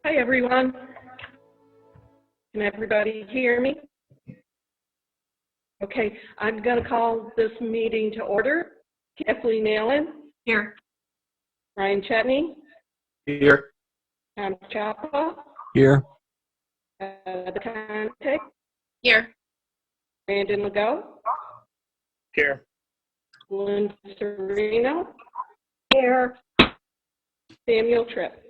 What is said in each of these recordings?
Hi, everyone. Can everybody hear me? Okay, I'm going to call this meeting to order. Kathleen Allen. Here. Ryan Chetney. Here. Tom Chapa. Here. The Conte. Here. Brandon Legault. Here. Linda Serino. Here. Samuel Tripp.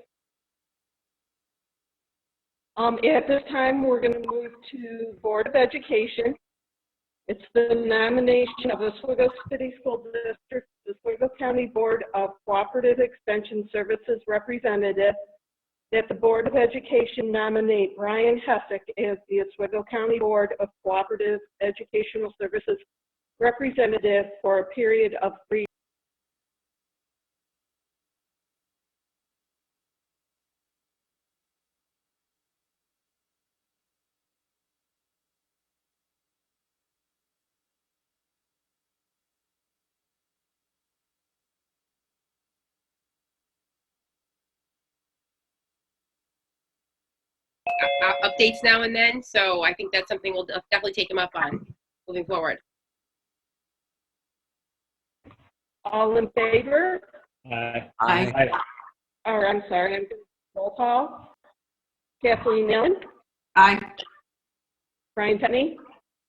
At this time, we're going to move to Board of Education. It's the nomination of Oswego City School District, the Oswego County Board of Cooperative Extension Services representative, that the Board of Education nominate Brian Hessick as the Oswego County Board of Cooperative Educational Services representative for a period of 3 years. Updates now and then, so I think that's something we'll definitely take him up on moving forward. All in favor? Aye. Aye. Or I'm sorry, I'm going to roll call. Kathleen Allen. Aye. Ryan Chetney.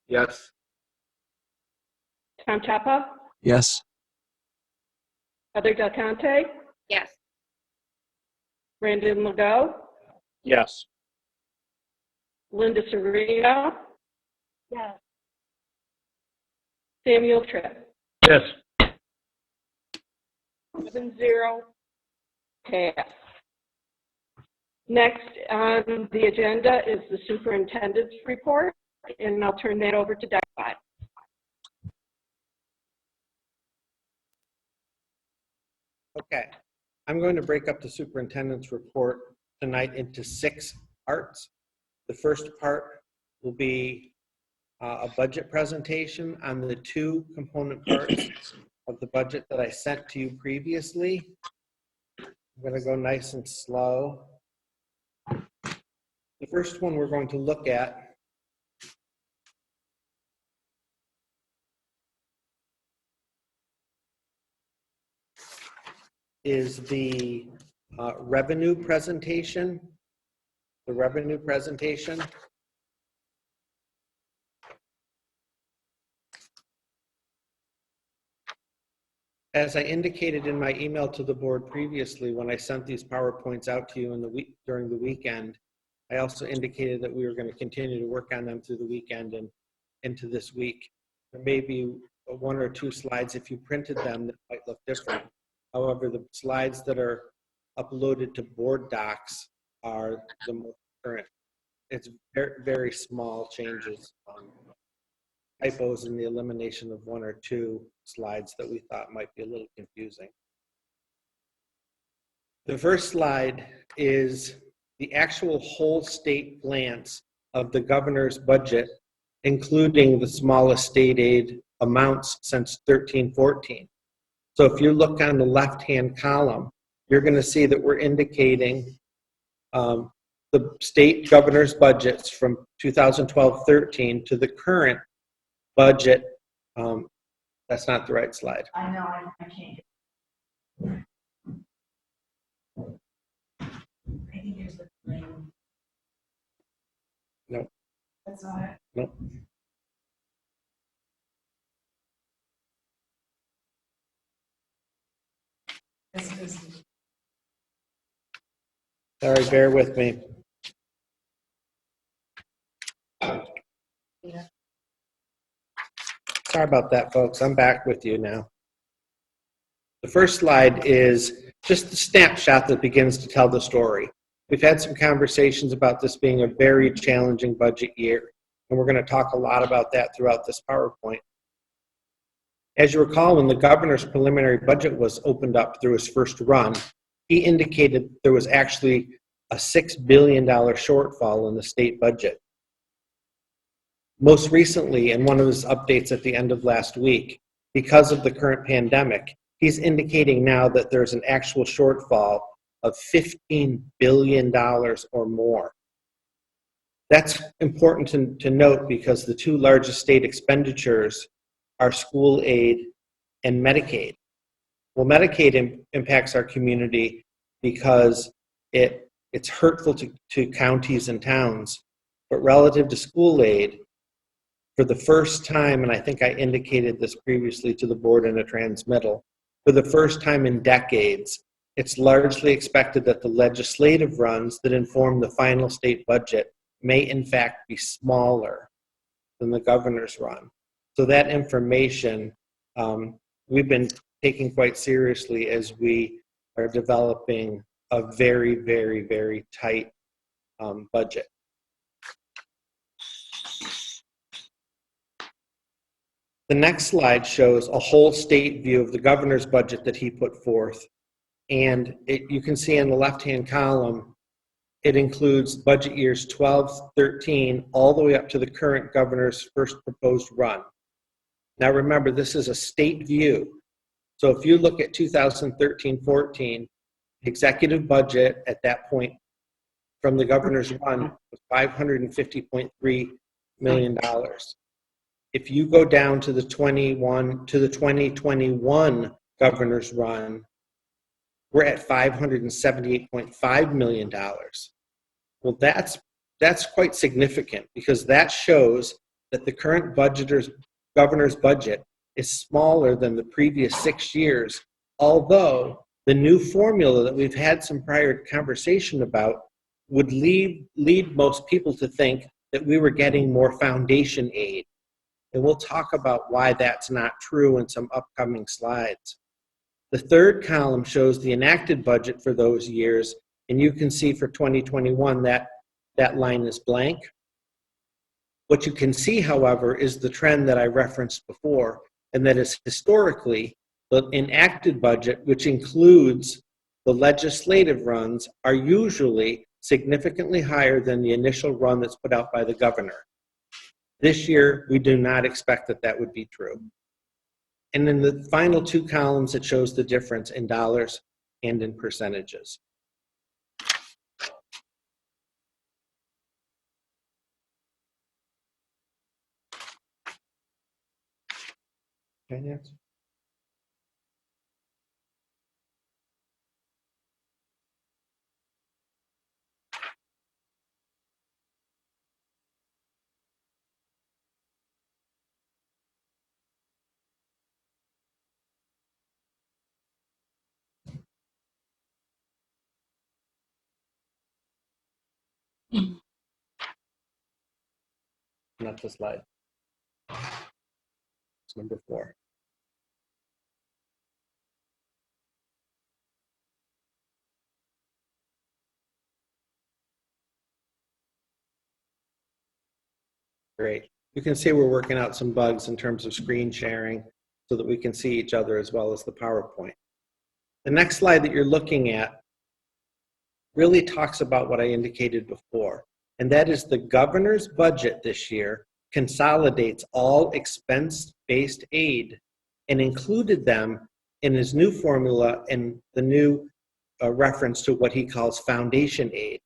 Yes. Tom Chapa. Yes. Heather Del Conte. Yes. Brandon Legault. Yes. Linda Serino. Yes. Samuel Tripp. Yes. 7-0 pass. Next on the agenda is the superintendent's report, and I'll turn that over to Dr. Bott. Okay, I'm going to break up the superintendent's report tonight into 6 parts. The first part will be a budget presentation on the 2 component parts of the budget that I sent to you previously. I'm going to go nice and slow. The first one we're going to look at is the revenue presentation. The revenue presentation. As I indicated in my email to the board previously, when I sent these PowerPoints out to you in the during the weekend, I also indicated that we were going to continue to work on them through the weekend and into this week. There may be 1 or 2 slides, if you printed them, that might look different. However, the slides that are uploaded to board docs are the most current. It's very, very small changes, typos in the elimination of 1 or 2 slides that we thought might be a little confusing. The first slide is the actual whole state glance of the governor's budget, including the smallest state aid amounts since 13-14. So if you look on the left-hand column, you're going to see that we're indicating the state governor's budgets from 2012-13 to the current budget. That's not the right slide. I know, I can't. I think there's the name. No. That's not it? No. Sorry, bear with me. Yeah. Sorry about that, folks. I'm back with you now. The first slide is just the snapshot that begins to tell the story. We've had some conversations about this being a very challenging budget year, and we're going to talk a lot about that throughout this PowerPoint. As you recall, when the governor's preliminary budget was opened up through his first run, he indicated there was actually a $6 billion shortfall in the state budget. Most recently, in one of his updates at the end of last week, because of the current pandemic, he's indicating now that there's an actual shortfall of $15 billion or more. That's important to note because the two largest state expenditures are school aid and Medicaid. Well, Medicaid impacts our community because it's hurtful to counties and towns, but relative to school aid, for the first time, and I think I indicated this previously to the board in a transmittal, for the first time in decades, it's largely expected that the legislative runs that inform the final state budget may in fact be smaller than the governor's run. So that information we've been taking quite seriously as we are developing a very, very, very tight budget. The next slide shows a whole state view of the governor's budget that he put forth. And you can see in the left-hand column, it includes budget years 12, 13, all the way up to the current governor's first proposed run. Now remember, this is a state view. So if you look at 2013-14, the executive budget at that point from the governor's run was $550.3 million. If you go down to the 2021 governor's run, we're at $578.5 million. Well, that's quite significant because that shows that the current governor's budget is smaller than the previous 6 years, although the new formula that we've had some prior conversation about would lead most people to think that we were getting more foundation aid. And we'll talk about why that's not true in some upcoming slides. The third column shows the enacted budget for those years, and you can see for 2021 that line is blank. What you can see, however, is the trend that I referenced before, and that is historically the enacted budget, which includes the legislative runs, are usually significantly higher than the initial run that's put out by the governor. This year, we do not expect that would be true. And in the final two columns, it shows the difference in dollars and in percentages. Okay, next. Not the slide. It's number 4. Great. You can see we're working out some bugs in terms of screen sharing so that we can see each other as well as the PowerPoint. The next slide that you're looking at really talks about what I indicated before, and that is the governor's budget this year consolidates all expense-based aid and included them in his new formula and the new reference to what he calls foundation aid.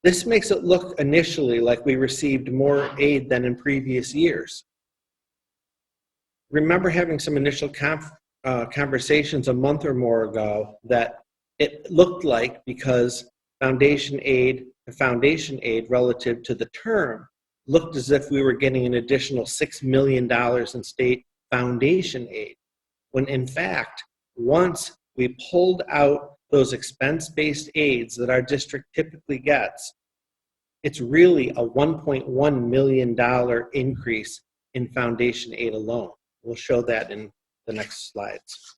This makes it look initially like we received more aid than in previous years. Remember having some initial conversations a month or more ago that it looked like, because foundation aid relative to the term looked as if we were getting an additional $6 million in state foundation aid, when in fact, once we pulled out those expense-based aids that our district typically gets, it's really a $1.1 million increase in foundation aid alone. We'll show that in the next slides.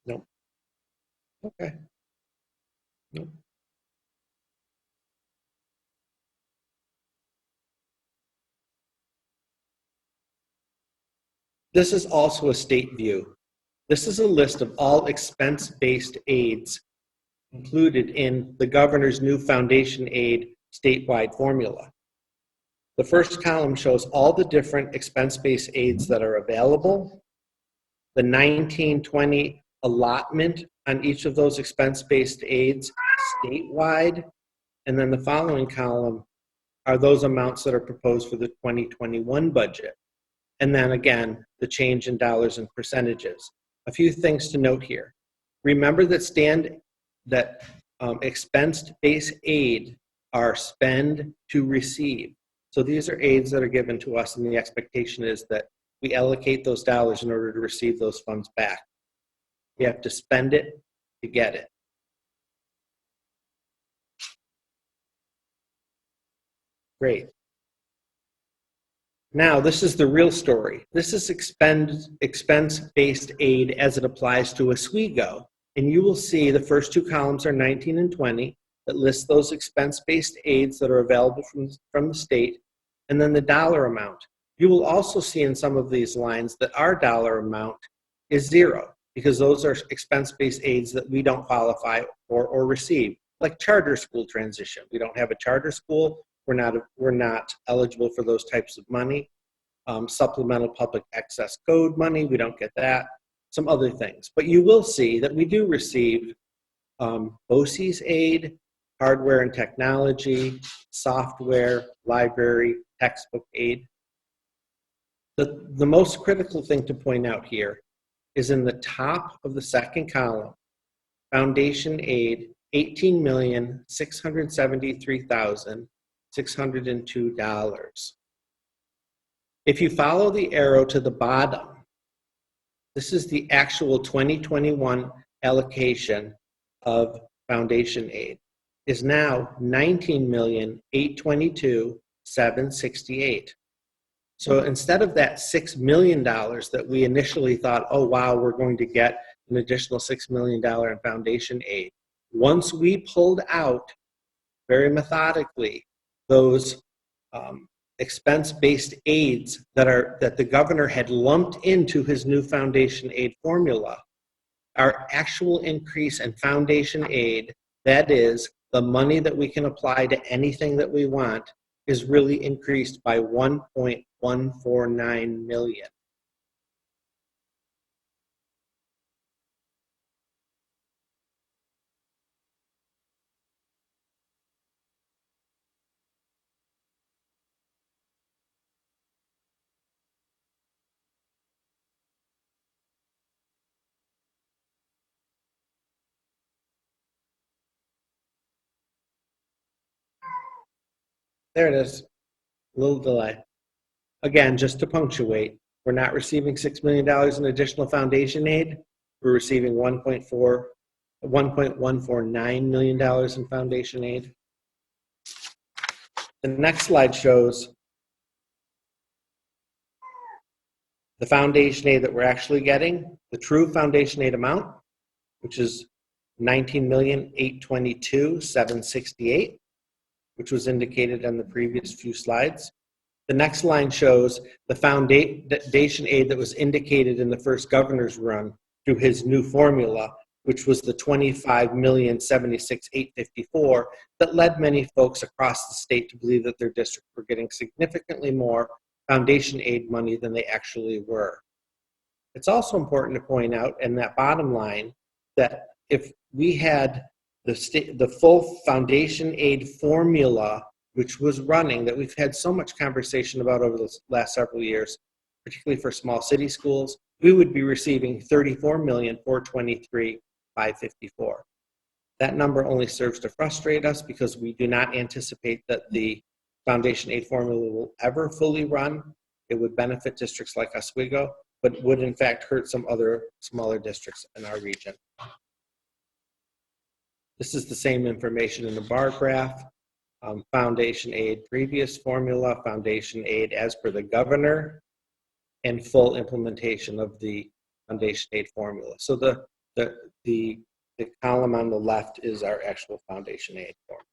Nope. Okay. Nope. This is also a state view. This is a list of all expense-based aids included in the governor's new foundation aid statewide formula. The first column shows all the different expense-based aids that are available. the 1920 allotment on each of those expense-based aids statewide. And then the following column are those amounts that are proposed for the 2021 budget. And then again, the change in dollars and percentages. A few things to note here. Remember that expense-based aid are spend to receive. So these are aids that are given to us, and the expectation is that we allocate those dollars in order to receive those funds back. We have to spend it to get it. Great. Now, this is the real story. This is expense-based aid as it applies to Oswego. And you will see the first two columns are 19 and 20 that list those expense-based aids that are available from the state, and then the dollar amount. You will also see in some of these lines that our dollar amount is zero, because those are expense-based aids that we don't qualify for or receive, like charter school transition. We don't have a charter school. We're not eligible for those types of money. Supplemental public access code money, we don't get that. Some other things. But you will see that we do receive OCS aid, hardware and technology, software, library, textbook aid. The most critical thing to point out here is in the top of the second column, foundation aid, $18,673,602. If you follow the arrow to the bottom, this is the actual 2021 allocation of foundation aid, is now $19,822,768. So instead of that $6 million that we initially thought, oh wow, we're going to get an additional $6 million in foundation aid, once we pulled out very methodically those expense-based aids that the governor had lumped into his new foundation aid formula, our actual increase in foundation aid, that is the money that we can apply to anything that we want, is really increased by $1.149 million. There it is, a little delay. Again, just to punctuate, we're not receiving $6 million in additional foundation aid. We're receiving $1.149 million in foundation aid. The next slide shows the foundation aid that we're actually getting, the true foundation aid amount, which is $19,822,768, which was indicated on the previous few slides. The next line shows the foundation aid that was indicated in the first governor's run through his new formula, which was the $25,076,854, that led many folks across the state to believe that their districts were getting significantly more foundation aid money than they actually were. It's also important to point out in that bottom line that if we had the full foundation aid formula, which was running, that we've had so much conversation about over the last several years, particularly for small city schools, we would be receiving $34,423,554. That number only serves to frustrate us because we do not anticipate that the foundation aid formula will ever fully run. It would benefit districts like Oswego, but would in fact hurt some other smaller districts in our region. This is the same information in the bar graph. Foundation aid previous formula, foundation aid as per the governor, and full implementation of the foundation aid formula. So the column on the left is our actual foundation aid formula.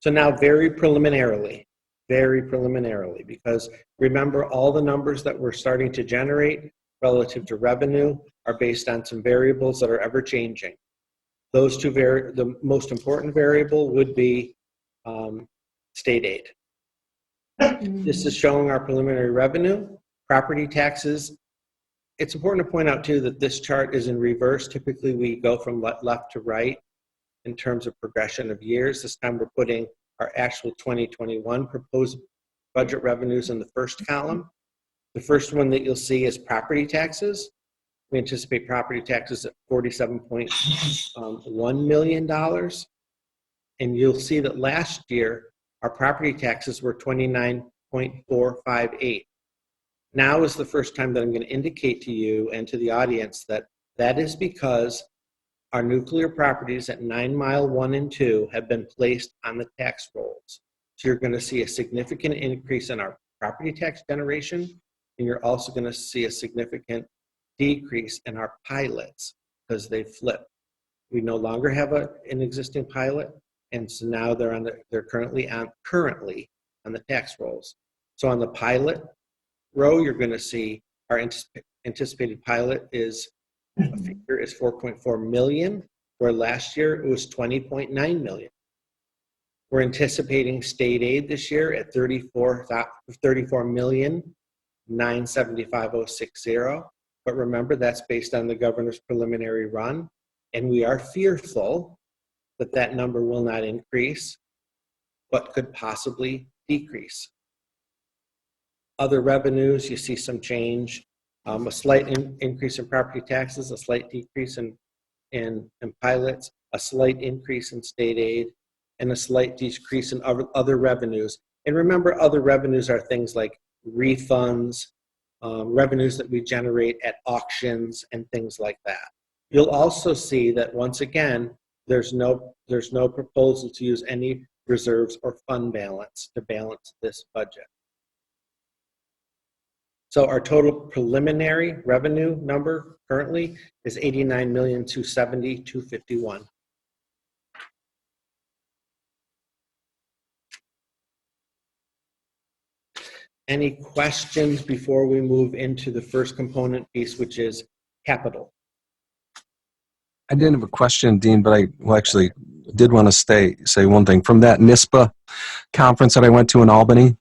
So now very preliminarily, because remember all the numbers that we're starting to generate relative to revenue are based on some variables that are ever changing. Those two, the most important variable would be state aid. This is showing our preliminary revenue, property taxes. It's important to point out too that this chart is in reverse. Typically we go from left to right in terms of progression of years. This time we're putting our actual 2021 proposed budget revenues in the first column. The first one that you'll see is property taxes. We anticipate property taxes at $47.1 million. And you'll see that last year, our property taxes were $29.458. Now is the first time that I'm going to indicate to you and to the audience that that is because our nuclear properties at 9 Mile 1 and 2 have been placed on the tax rolls. So you're going to see a significant increase in our property tax generation, and you're also going to see a significant decrease in our pilots because they flipped. We no longer have an existing pilot, and so now they're currently on the tax rolls. So on the pilot row, you're going to see our anticipated pilot figure is 4.4 million, where last year it was 20.9 million. We're anticipating state aid this year at 34,975,060. But remember, that's based on the governor's preliminary run, and we are fearful that that number will not increase, but could possibly decrease. Other revenues, you see some change, a slight increase in property taxes, a slight decrease in pilots, a slight increase in state aid, and a slight decrease in other revenues. And remember, other revenues are things like refunds, revenues that we generate at auctions, and things like that. You'll also see that once again, there's no proposal to use any reserves or fund balance to balance this budget. So our total preliminary revenue number currently is $89,270,251. Any questions before we move into the first component piece, which is capital? I didn't have a question, Dean, but I actually did want to say one thing. From that NISPA conference that I went to in Albany,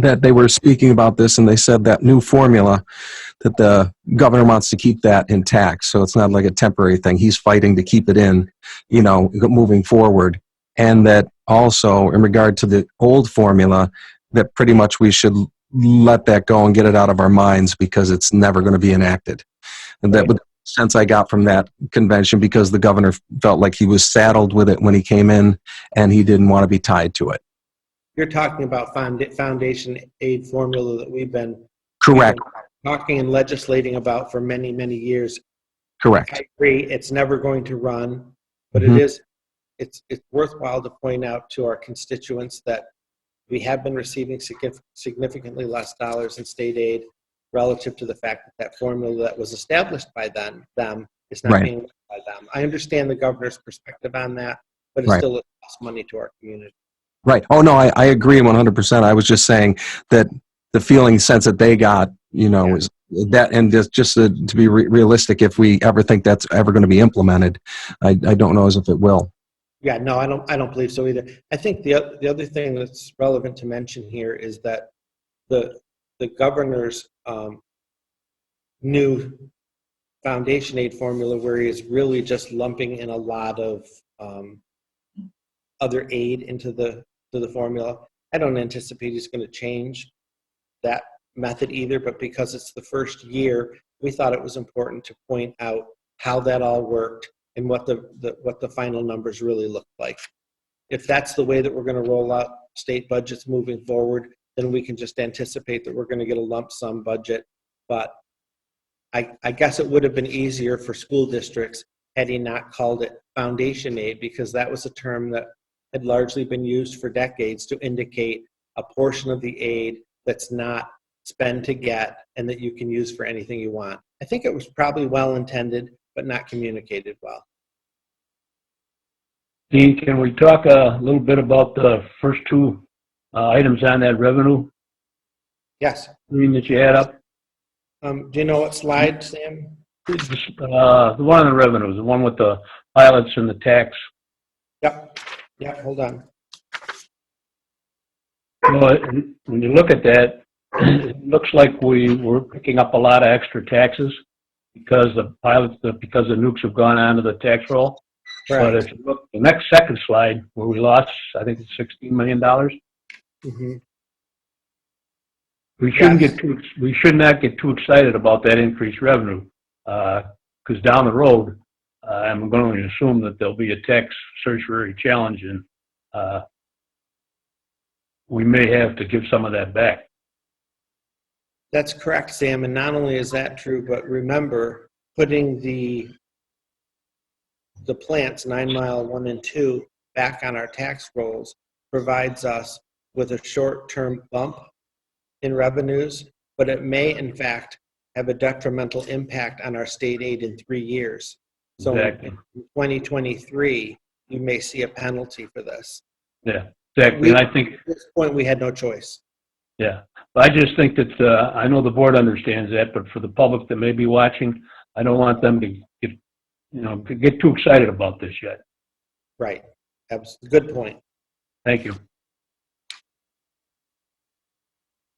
that they were speaking about this, and they said that new formula, that the governor wants to keep that intact. So it's not like a temporary thing. He's fighting to keep it in, moving forward. And that also, in regard to the old formula, that pretty much we should let that go and get it out of our minds because it's never going to be enacted. And that was the sense I got from that convention, because the governor felt like he was saddled with it when he came in and he didn't want to be tied to it. You're talking about foundation aid formula that we've been Correct. talking and legislating about for many, many years. Correct. I agree, it's never going to run, but it's worthwhile to point out to our constituents that we have been receiving significantly less dollars in state aid relative to the fact that formula that was established by them is not being used by them. I understand the governor's perspective on that, but it still costs money to our community. Right. Oh, no, I agree 100%. I was just saying that the feeling sense that they got, is that, and just to be realistic, if we ever think that's ever going to be implemented, I don't know as if it will. Yeah, no, I don't believe so either. I think the other thing that's relevant to mention here is that the governor's new foundation aid formula, where he is really just lumping in a lot of other aid into the formula. I don't anticipate he's going to change that method either, but because it's the first year, we thought it was important to point out how that all worked and what the final numbers really look like. If that's the way that we're going to roll out state budgets moving forward, then we can just anticipate that we're going to get a lump sum budget. But I guess it would have been easier for school districts had he not called it foundation aid, because that was a term that had largely been used for decades to indicate a portion of the aid that's not spend to get and that you can use for anything you want. I think it was probably well intended, but not communicated well. Dean, can we talk a little bit about the first two items on that revenue? Yes. That you add up? Do you know what slide, Sam? The one on the revenues, the one with the pilots and the tax. Yep. Hold on. Well, when you look at that, it looks like we were picking up a lot of extra taxes because because the nukes have gone onto the tax roll. But if you look, the next second slide, where we lost, I think it's $16 million. Mhm. We should not get too excited about that increased revenue, because down the road, I'm going to assume that there'll be a tax certiorari challenge, and we may have to give some of that back. That's correct, Sam. And not only is that true, but remember, putting the plants 9 Mile 1 and 2 back on our tax rolls provides us with a short-term bump in revenues, but it may in fact have a detrimental impact on our state aid in 3 years. So Exactly. in 2023, you may see a penalty for this. Yeah, exactly. And I think, At this point, we had no choice. yeah, but I just think that, I know the board understands that, but for the public that may be watching, I don't want them to get too excited about this yet. Right. Good point. Thank you.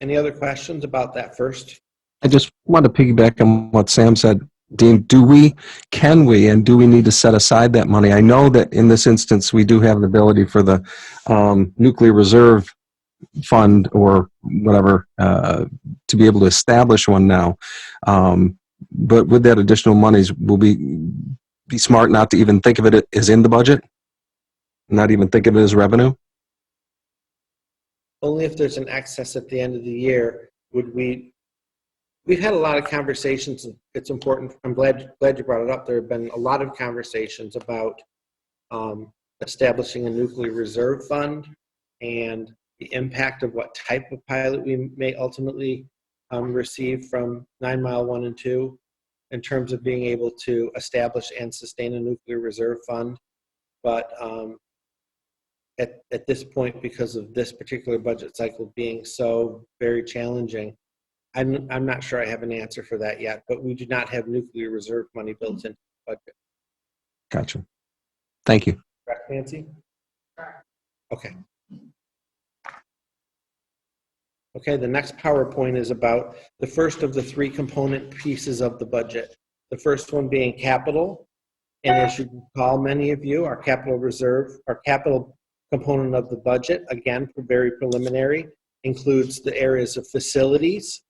Any other questions about that first? I just want to piggyback on what Sam said. Dean, can we, and do we need to set aside that money? I know that in this instance, we do have the ability for the nuclear reserve fund or whatever to be able to establish one now. But with that additional monies, will we be smart not to even think of it as in the budget? Not even think of it as revenue? Only if there's an excess at the end of the year would we've had a lot of conversations. It's important. I'm glad you brought it up. There have been a lot of conversations about establishing a nuclear reserve fund and the impact of what type of pilot we may ultimately receive from 9 Mile 1 and 2 in terms of being able to establish and sustain a nuclear reserve fund. But at this point, because of this particular budget cycle being so very challenging, I'm not sure I have an answer for that yet, but we do not have nuclear reserve money built into the budget. Gotcha. Thank you. Correct, Nancy? Okay. Okay, the next PowerPoint is about the first of the 3 component pieces of the budget. The first one being capital. And as you recall, many of you, our capital reserve, our capital component of the budget, again, very preliminary, includes the areas of facilities,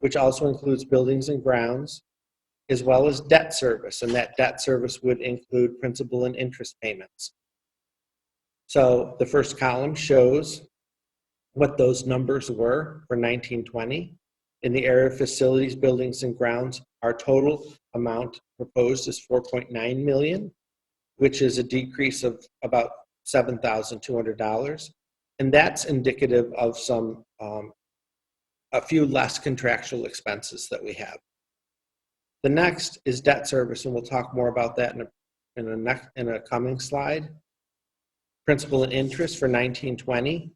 which also includes buildings and grounds, as well as debt service. And that debt service would include principal and interest payments. So the first column shows what those numbers were for 1920. In the area of facilities, buildings, and grounds, our total amount proposed is $4.9 million, which is a decrease of about $7,200. And that's indicative of some a few less contractual expenses that we have. The next is debt service, and we'll talk more about that in a coming slide. Principal and interest for 1920.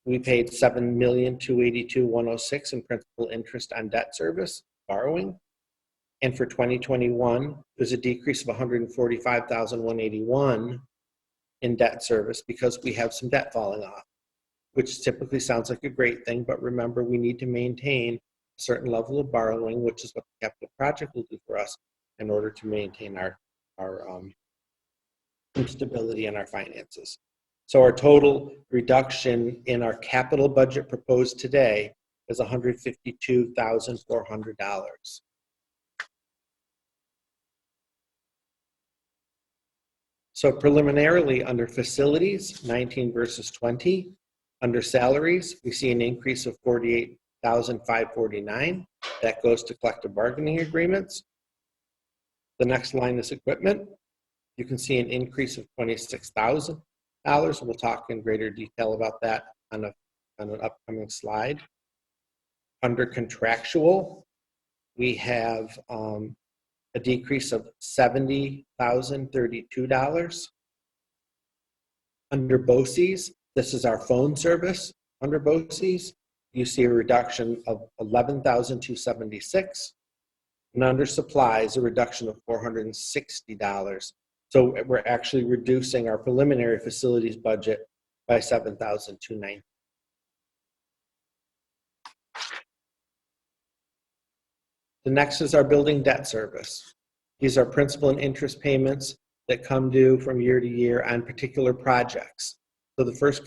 We paid $7,282,106 in principal interest on debt service borrowing. And for 2021, there's a decrease of $145,181 in debt service because we have some debt falling off, which typically sounds like a great thing, but remember, we need to maintain a certain level of borrowing, which is what the capital project will do for us in order to maintain our stability in our finances. So our total reduction in our capital budget proposed today is $152,400. So preliminarily, under facilities, 19 versus 20. Under salaries, we see an increase of $48,549. That goes to collective bargaining agreements. The next line is equipment. You can see an increase of $26,000. We'll talk in greater detail about that on an upcoming slide. Under contractual, we have a decrease of $70,032. Under BOCES, this is our phone service. Under BOCES, you see a reduction of $11,276. And under supplies, a reduction of $460. So we're actually reducing our preliminary facilities budget by $7,290. The next is our building debt service. These are principal and interest payments that come due from year to year on particular projects. So the first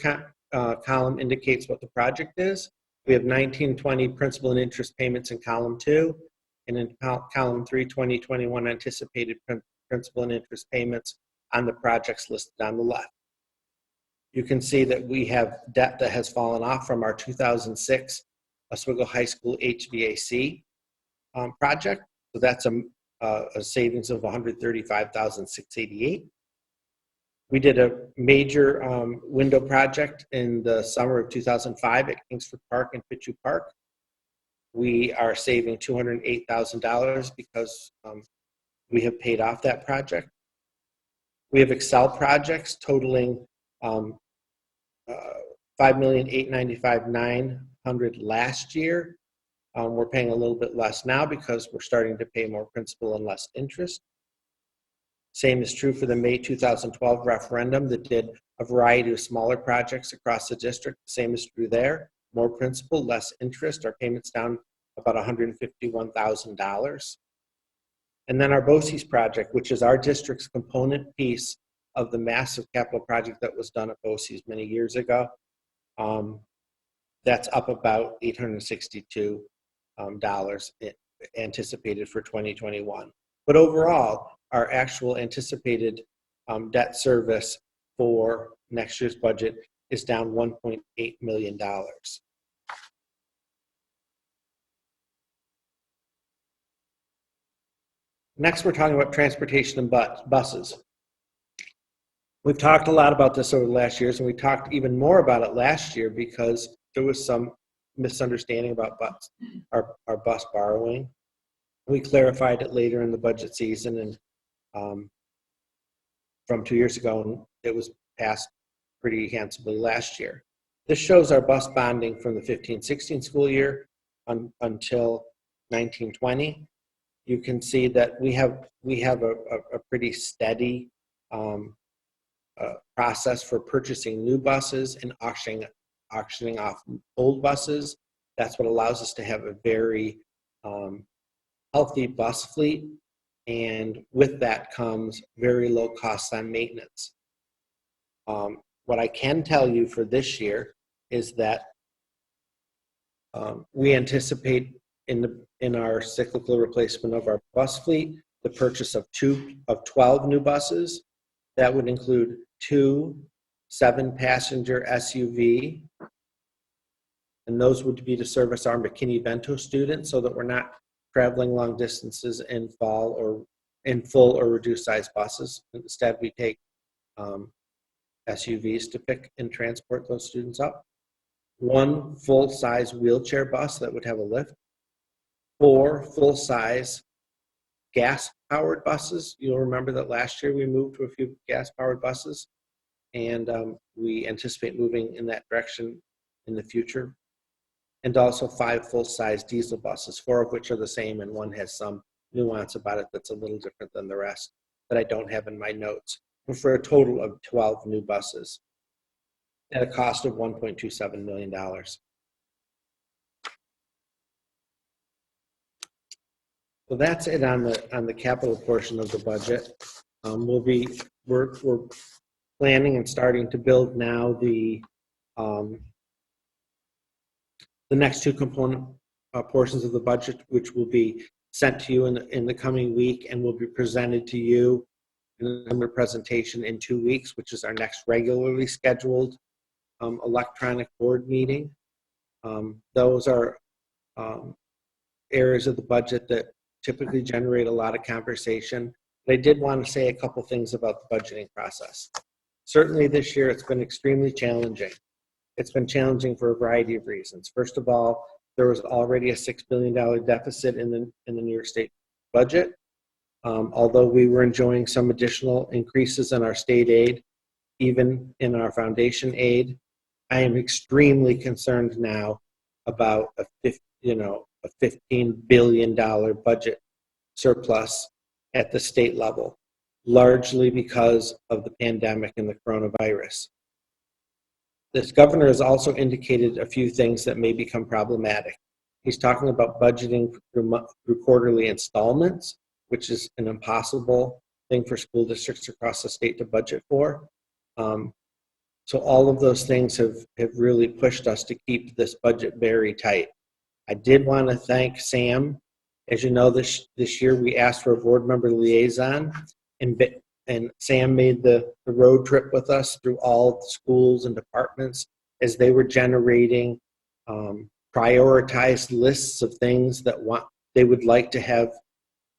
column indicates what the project is. We have 1920 principal and interest payments in column 2, and in column 3, 2021 anticipated principal and interest payments on the projects listed on the left. You can see that we have debt that has fallen off from our 2006 Oswego High School HVAC project. So that's a savings of $135,688. We did a major window project in the summer of 2005 at Kingsford Park and Pichu Park. We are saving $208,000 because we have paid off that project. We have Excel projects totaling $5,895,900 last year. We're paying a little bit less now because we're starting to pay more principal and less interest. Same is true for the May 2012 referendum that did a variety of smaller projects across the district. The same is true there. More principal, less interest. Our payments down about $151,000. And then our BOCES project, which is our district's component piece of the massive capital project that was done at BOCES many years ago. That's up about $862 anticipated for 2021. But overall, our actual anticipated debt service for next year's budget is down $1.8 million. Next, we're talking about transportation and buses. We've talked a lot about this over the last years, and we talked even more about it last year because there was some misunderstanding about our bus borrowing. We clarified it later in the budget season, and from 2 years ago, and it was passed pretty handsomely last year. This shows our bus bonding from the 15-16 school year until 19-20. You can see that we have a pretty steady process for purchasing new buses and auctioning off old buses. That's what allows us to have a very healthy bus fleet, and with that comes very low costs on maintenance. What I can tell you for this year is that we anticipate in our cyclical replacement of our bus fleet the purchase of 12 new buses. That would include 2 7-passenger SUV, and those would be to service our McKinney-Vento students so that we're not traveling long distances in full or reduced size buses. Instead, we take SUVs to pick and transport those students up. 1 full-size wheelchair bus that would have a lift. 4 full-size gas-powered buses. You'll remember that last year we moved to a few gas-powered buses, and we anticipate moving in that direction in the future. And also 5 full-size diesel buses, 4 of which are the same, and 1 has some nuance about it that's a little different than the rest that I don't have in my notes, for a total of 12 new buses at a cost of $1.27 million. So that's it on the capital portion of the budget. We're planning and starting to build now the next 2 component portions of the budget, which will be sent to you in the coming week and will be presented to you in a presentation in 2 weeks, which is our next regularly scheduled electronic board meeting. Those are areas of the budget that typically generate a lot of conversation. But I did want to say a couple things about the budgeting process. Certainly this year it's been extremely challenging. It's been challenging for a variety of reasons. First of all, there was already a $6 billion deficit in the New York State budget. Although we were enjoying some additional increases in our state aid, even in our foundation aid, I am extremely concerned now about a $15 billion budget surplus at the state level, largely because of the pandemic and the coronavirus. This governor has also indicated a few things that may become problematic, He's talking about budgeting through quarterly installments, which is an impossible thing for school districts across the state to budget for. So all of those things have really pushed us to keep this budget very tight. I did want to thank Sam. As you know, this year we asked for a board member liaison, and Sam made the road trip with us through all the schools and departments as they were generating prioritized lists of things that they would like to have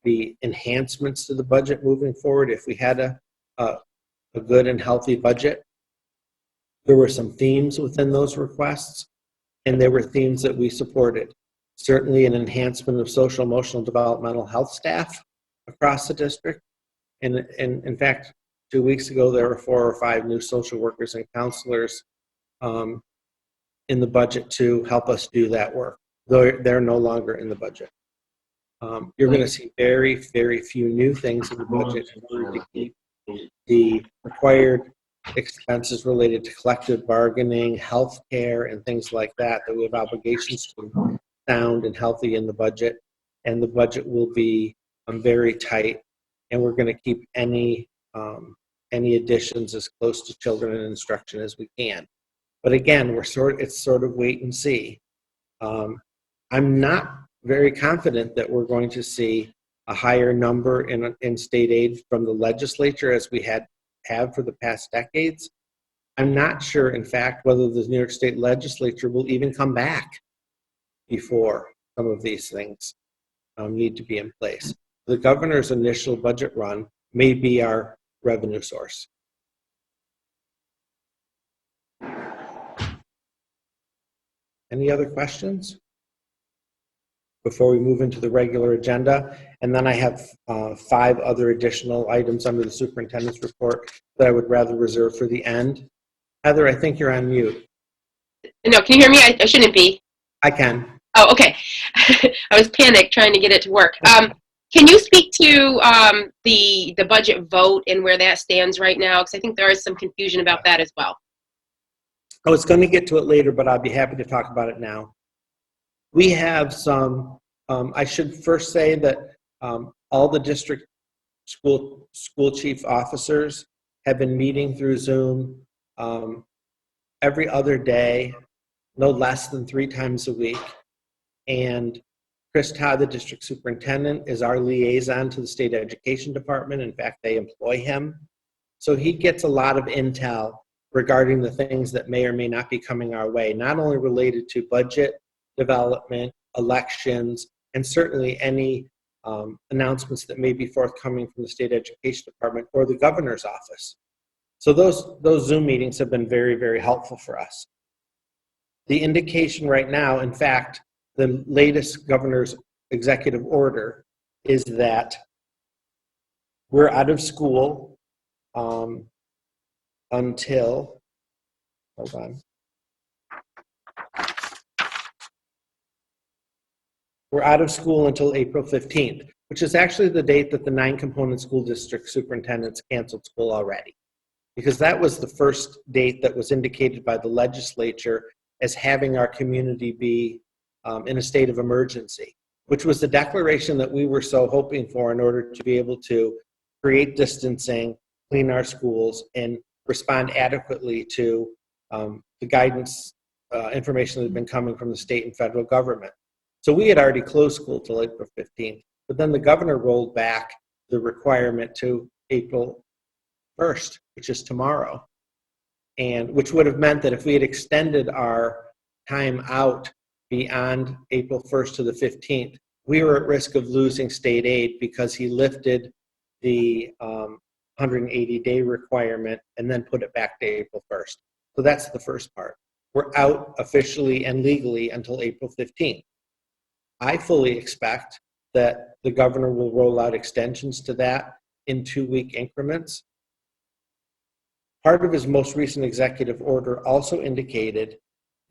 be enhancements to the budget moving forward if we had a good and healthy budget. There were some themes within those requests, and there were themes that we supported. Certainly an enhancement of social, emotional, developmental health staff across the district. And in fact, 2 weeks ago, there were 4 or 5 new social workers and counselors in the budget to help us do that work, though they're no longer in the budget. You're going to see very, very few new things in the budget in order to keep the required expenses related to collective bargaining, health care, and things like that we have obligations to sound and healthy in the budget. And the budget will be very tight, and we're going to keep any additions as close to children and instruction as we can. But again, it's sort of wait and see. I'm not very confident that we're going to see a higher number in state aid from the legislature as we have for the past decades. I'm not sure, in fact, whether the New York State legislature will even come back before some of these things need to be in place. The governor's initial budget run may be our revenue source. Any other questions before we move into the regular agenda? And then I have 5 other additional items under the superintendent's report that I would rather reserve for the end. Heather, I think you're on mute. No, can you hear me? I shouldn't be. I can. Oh, okay. I was panicked trying to get it to work. Can you speak to the budget vote and where that stands right now? Because I think there is some confusion about that as well. I was going to get to it later, but I'll be happy to talk about it now. We have some, I should first say that all the district school chief officers have been meeting through Zoom every other day, no less than 3 times a week. And Chris Todd, the district superintendent, is our liaison to the state education department. In fact, they employ him. So he gets a lot of intel regarding the things that may or may not be coming our way, not only related to budget development, elections, and certainly any announcements that may be forthcoming from the state education department or the governor's office. So those Zoom meetings have been very, very helpful for us. The indication right now, in fact, the latest governor's executive order is that we're out of school until, hold on. We're out of school until April 15th, which is actually the date that the 9-component school district superintendents canceled school already. Because that was the first date that was indicated by the legislature as having our community be in a state of emergency, which was the declaration that we were so hoping for in order to be able to create distancing, clean our schools, and respond adequately to the guidance information that had been coming from the state and federal government. So we had already closed school till April 15th, but then the governor rolled back the requirement to April 1st, which is tomorrow, and which would have meant that if we had extended our time out beyond April 1st to the 15th, we were at risk of losing state aid because he lifted the 180-day requirement and then put it back to April 1st. So that's the first part. We're out officially and legally until April 15th. I fully expect that the governor will roll out extensions to that in 2-week increments. Part of his most recent executive order also indicated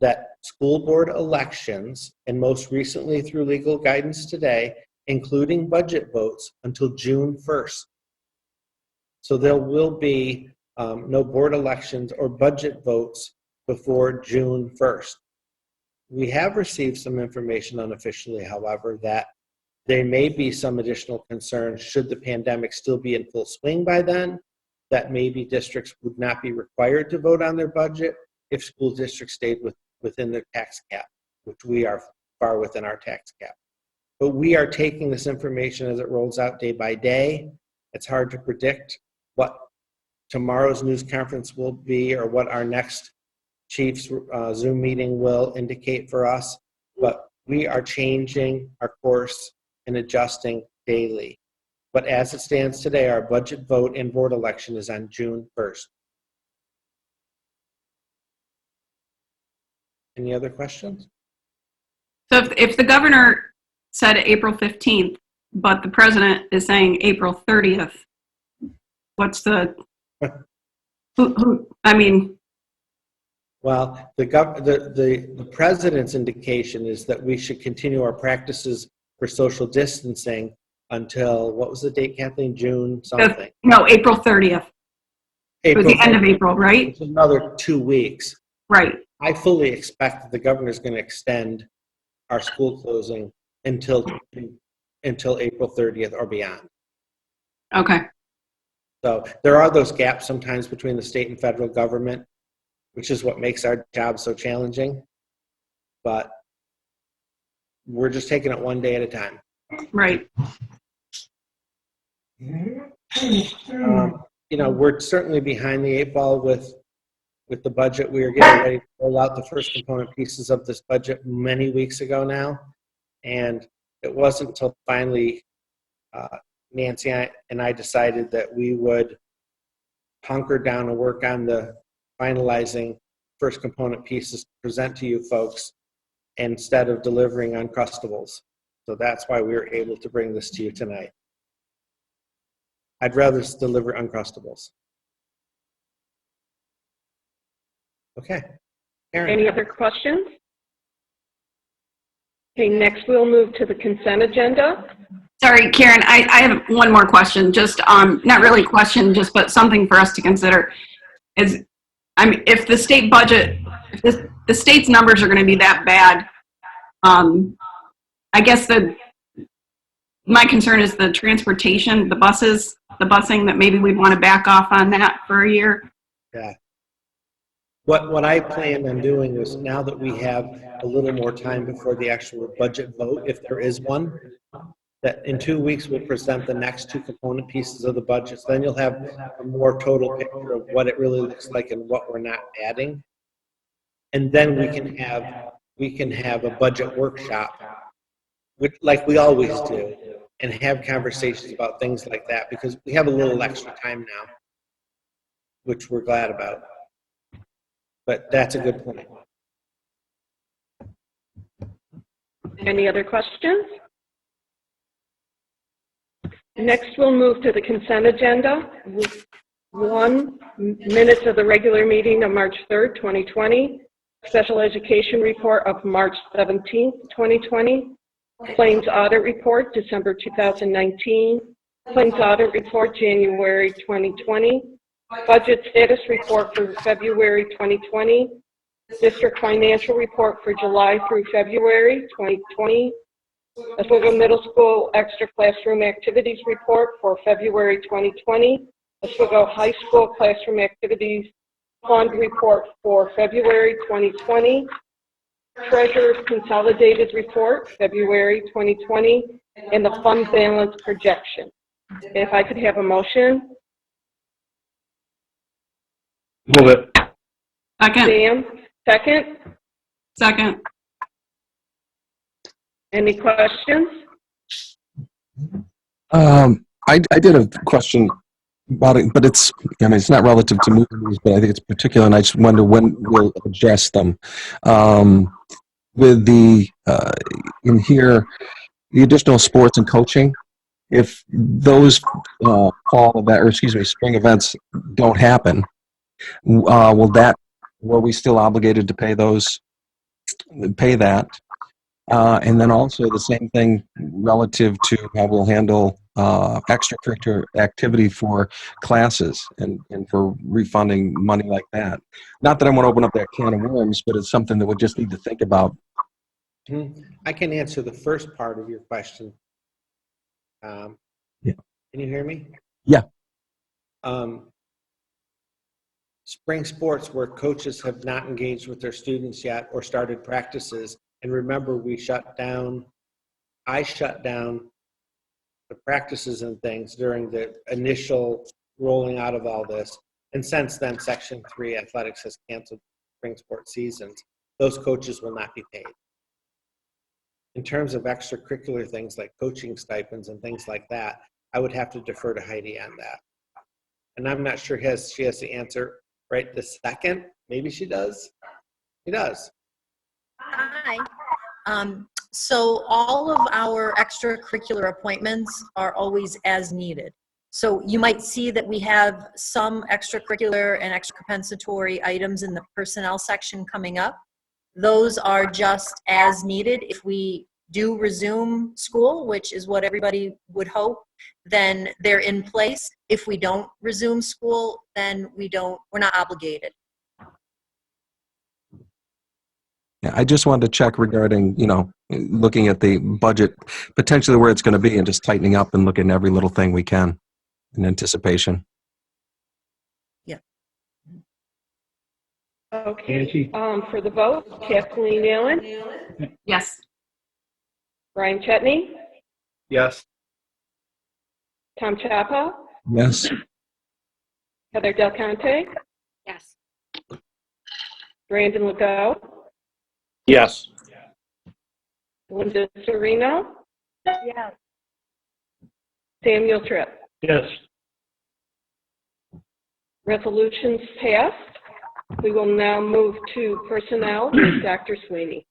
that school board elections, and most recently through legal guidance today, including budget votes, until June 1st. So there will be no board elections or budget votes before June 1st. We have received some information unofficially, however, that there may be some additional concerns should the pandemic still be in full swing by then, that maybe districts would not be required to vote on their budget if school districts stayed within their tax cap, which we are far within our tax cap. But we are taking this information as it rolls out day by day. It's hard to predict what tomorrow's news conference will be or what our next Chiefs Zoom meeting will indicate for us, but we are changing our course and adjusting daily. But as it stands today, our budget vote and board election is on June 1st. Any other questions? So if the governor said April 15th, but the president is saying April 30th, what's the, I mean, Well, the president's indication is that we should continue our practices for social distancing until, what was the date, Kathleen? June something. no, April 30th. It was the end of 30th. April, right? It's another 2 weeks. Right. I fully expect that the governor is going to extend our school closing until April 30th or beyond. Okay. So there are those gaps sometimes between the state and federal government, which is what makes our job so challenging. But we're just taking it one day at a time. Right. We're certainly behind the 8 ball with the budget. We are getting ready to roll out the first component pieces of this budget many weeks ago now. And it wasn't until finally Nancy and I decided that we would hunker down and work on the finalizing first component pieces to present to you folks instead of delivering Uncrustables. So that's why we were able to bring this to you tonight. I'd rather deliver Uncrustables. Okay. Karen. Any other questions? Okay, next we'll move to the consent agenda. Sorry, Karen, I have one more question, just not really a question, just but something for us to consider. If the state budget, if the state's numbers are going to be that bad, I guess my concern is the transportation, the busing, that maybe we'd want to back off on that for a year. Yeah. What I planned on doing is, now that we have a little more time before the actual budget vote, if there is one, that in 2 weeks we'll present the next 2 component pieces of the budget. So then you'll have a more total picture of what it really looks like and what we're not adding. And then we can have a budget workshop, like we always do, and have conversations about things like that, because we have a little extra time now, which we're glad about. But that's a good point. Any other questions? Next, we'll move to the consent agenda. 1, minutes of the regular meeting of March 3rd, 2020. Special education report of March 17th, 2020. Claims audit report, December 2019. Claims audit report, January 2020. Budget status report for February 2020. District financial report for July through February 2020. Oswego Middle School extra classroom activities report for February 2020. Oswego High School classroom activities fund report for February 2020. Treasurer's consolidated report, February 2020, and the fund balance projection. If I could have a motion. Move it. Second. Sam, second. Second. Any questions? I did a question about it, but it's not relative to movies, but I think it's particular, and I just wonder when we'll adjust them. With the, in here, the additional sports and coaching, if those spring events don't happen, were we still obligated to pay that? And then also the same thing relative to how we'll handle extracurricular activity for classes and for refunding money like that. Not that I want to open up that can of worms, but it's something that we just need to think about I can answer the first part of your question. Yeah. Can you hear me? Yeah. Spring sports where coaches have not engaged with their students yet or started practices. And remember, I shut down the practices and things during the initial rolling out of all this. And since then, Section 3 athletics has canceled spring sports seasons. Those coaches will not be paid. In terms of extracurricular things like coaching stipends and things like that, I would have to defer to Heidi on that. And I'm not sure she has the answer right this second. Maybe she does. She does. Hi. So all of our extracurricular appointments are always as needed. So you might see that we have some extracurricular and extracompensatory items in the personnel section coming up. Those are just as needed. If we do resume school, which is what everybody would hope, then they're in place. If we don't resume school, then we're not obligated. Yeah, I just wanted to check regarding, looking at the budget, potentially where it's going to be, and just tightening up and looking at every little thing we can in anticipation. Yeah. Okay, Nancy? for the vote, Kathleen Allen, Yes. Brian Chetney, Yes. Tom Chapa, Yes. Heather Del Conte, Yes. Brandon Legault, Yes. Linda Serino, Yes. Samuel Tripp. Yes. Resolutions passed. We will now move to personnel with Dr. Sweeney.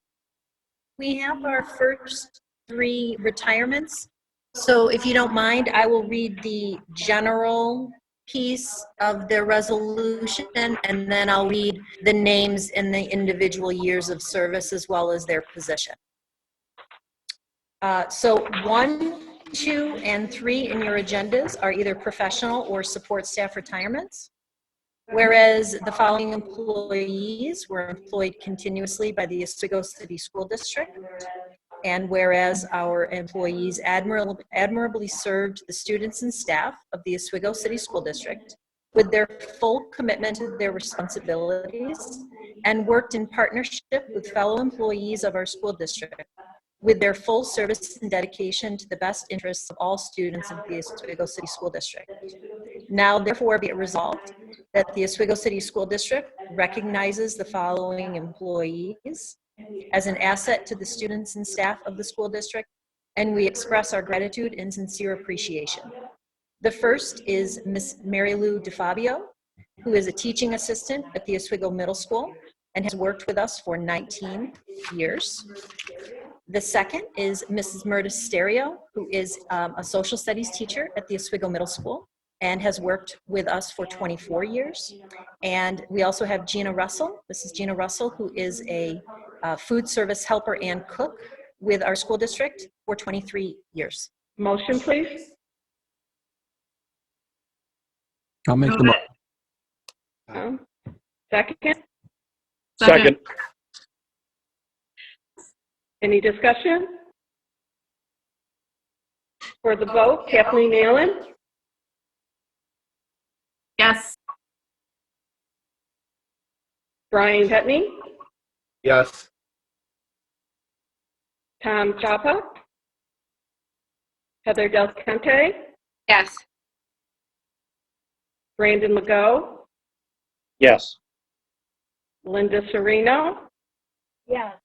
We have our first 3 retirements. So if you don't mind, I will read the general piece of the resolution, and then I'll read the names and the individual years of service as well as their position. So 1, 2, and 3 in your agendas are either professional or support staff retirements. Whereas the following employees were employed continuously by the Oswego City School District, and whereas our employees admirably served the students and staff of the Oswego City School District with their full commitment to their responsibilities and worked in partnership with fellow employees of our school district with their full service and dedication to the best interests of all students of the Oswego City School District. Now, therefore, be it resolved that the Oswego City School District recognizes the following employees as an asset to the students and staff of the school district, and we express our gratitude and sincere appreciation. The first is Ms. Mary Lou DeFabio, who is a teaching assistant at the Oswego Middle School and has worked with us for 19 years. The second is Mrs. Murda Stereo, who is a social studies teacher at the Oswego Middle School and has worked with us for 24 years. And we also have Gina Russell. This is Gina Russell, who is a food service helper and cook with our school district for 23 years. Motion, please. I'll make the motion. Second. Second. Any discussion? For the vote, Kathleen Allen, Yes. Brian Chetney, Yes. Tom Chapa, Heather Del Conte, Yes. Brandon Legault, Yes. Linda Serino, Yes.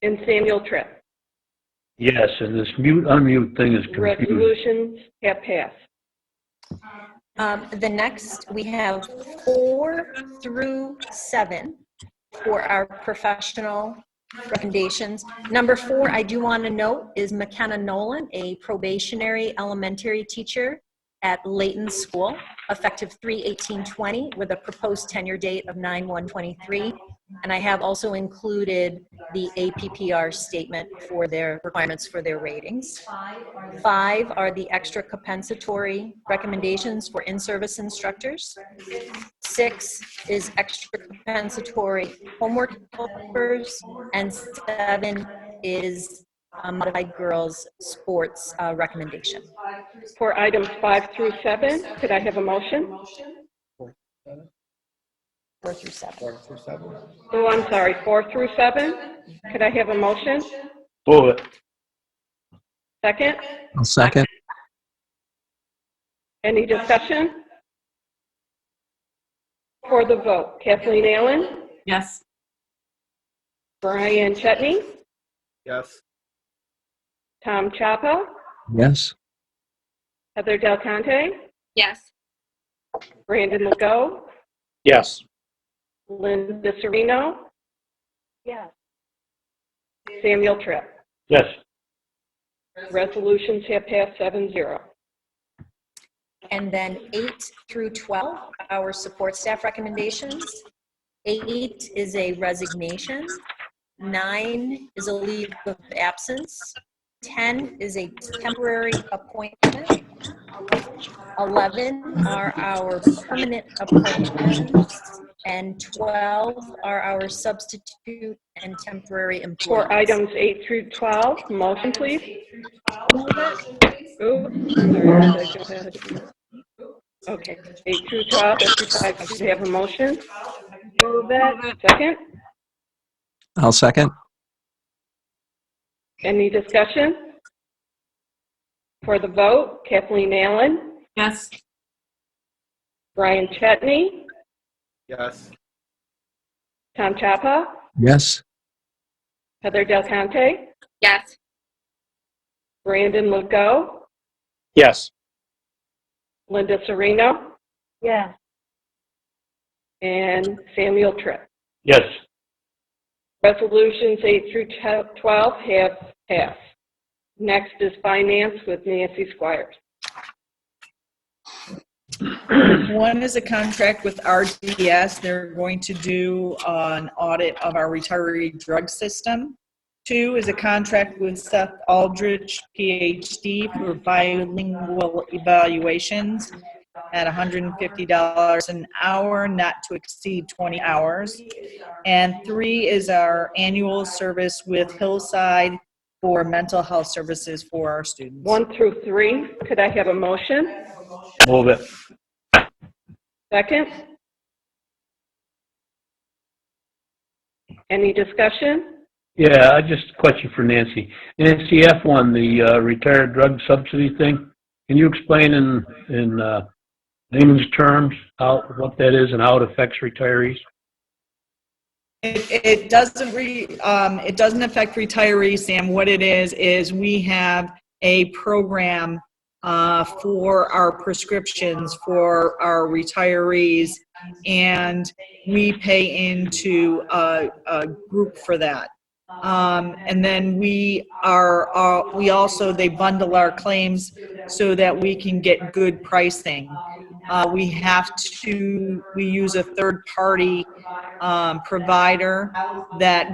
and Samuel Tripp. Yes, and this mute-unmute thing is confusing. Resolutions have passed. The next, we have 4 through 7 for our professional recommendations. Number 4, I do want to note, is McKenna Nolan, a probationary elementary teacher at Layton School, effective 3/18/20, with a proposed tenure date of 9/1/23. And I have also included the APPR statement for their requirements for their ratings. 5 are the extra compensatory recommendations for in-service instructors. 6 is extra compensatory homework helpers, and 7 is modified girls sports recommendation. For items 5 through 7, could I have a motion? 4 through 7. 4 through 7. Oh, I'm sorry, 4 through 7. Could I have a motion? Move it. Second? I'll second. Any discussion? For the vote, Kathleen Allen, Yes. Brian Chetney, Yes. Tom Chapa, Yes. Heather Del Conte, Yes. Brandon Legault, Yes. Linda Serino, Yes. Samuel Tripp. Yes. Resolutions have passed 7-0. And then 8 through 12, our support staff recommendations. 8 is a resignation. 9 is a leave of absence. 10 is a temporary appointment. 11 are our permanent appointments. And 12 are our substitute and temporary employees. For items 8 through 12, motion please. Oh, sorry, did I go ahead? Okay, 8 through 12, if I should have a motion. Move it. Second? I'll second. Any discussion? For the vote, Kathleen Allen, Yes. Brian Chetney, Yes. Tom Chapa, Yes. Heather Del Conte, Yes. Brandon Legault, Yes. Linda Serino, Yes. and Samuel Tripp. Yes. Resolutions 8 through 12 have passed. Next is finance with Nancy Squires. One is a contract with RDS. They're going to do an audit of our retiree drug system. 2 is a contract with Seth Aldrich, PhD, for bilingual evaluations at $150 an hour, not to exceed 20 hours. And 3 is our annual service with Hillside for mental health services for our students. 1 through 3, could I have a motion? Move it. Second? Any discussion? Yeah, I just a question for Nancy. Nancy, F1, the retired drug subsidy thing, can you explain in layman's terms what that is and how it affects retirees? It doesn't affect retirees, Sam. What it is we have a program for our prescriptions for our retirees, and we pay into a group for that. And then they bundle our claims so that we can get good pricing. We use a third party provider that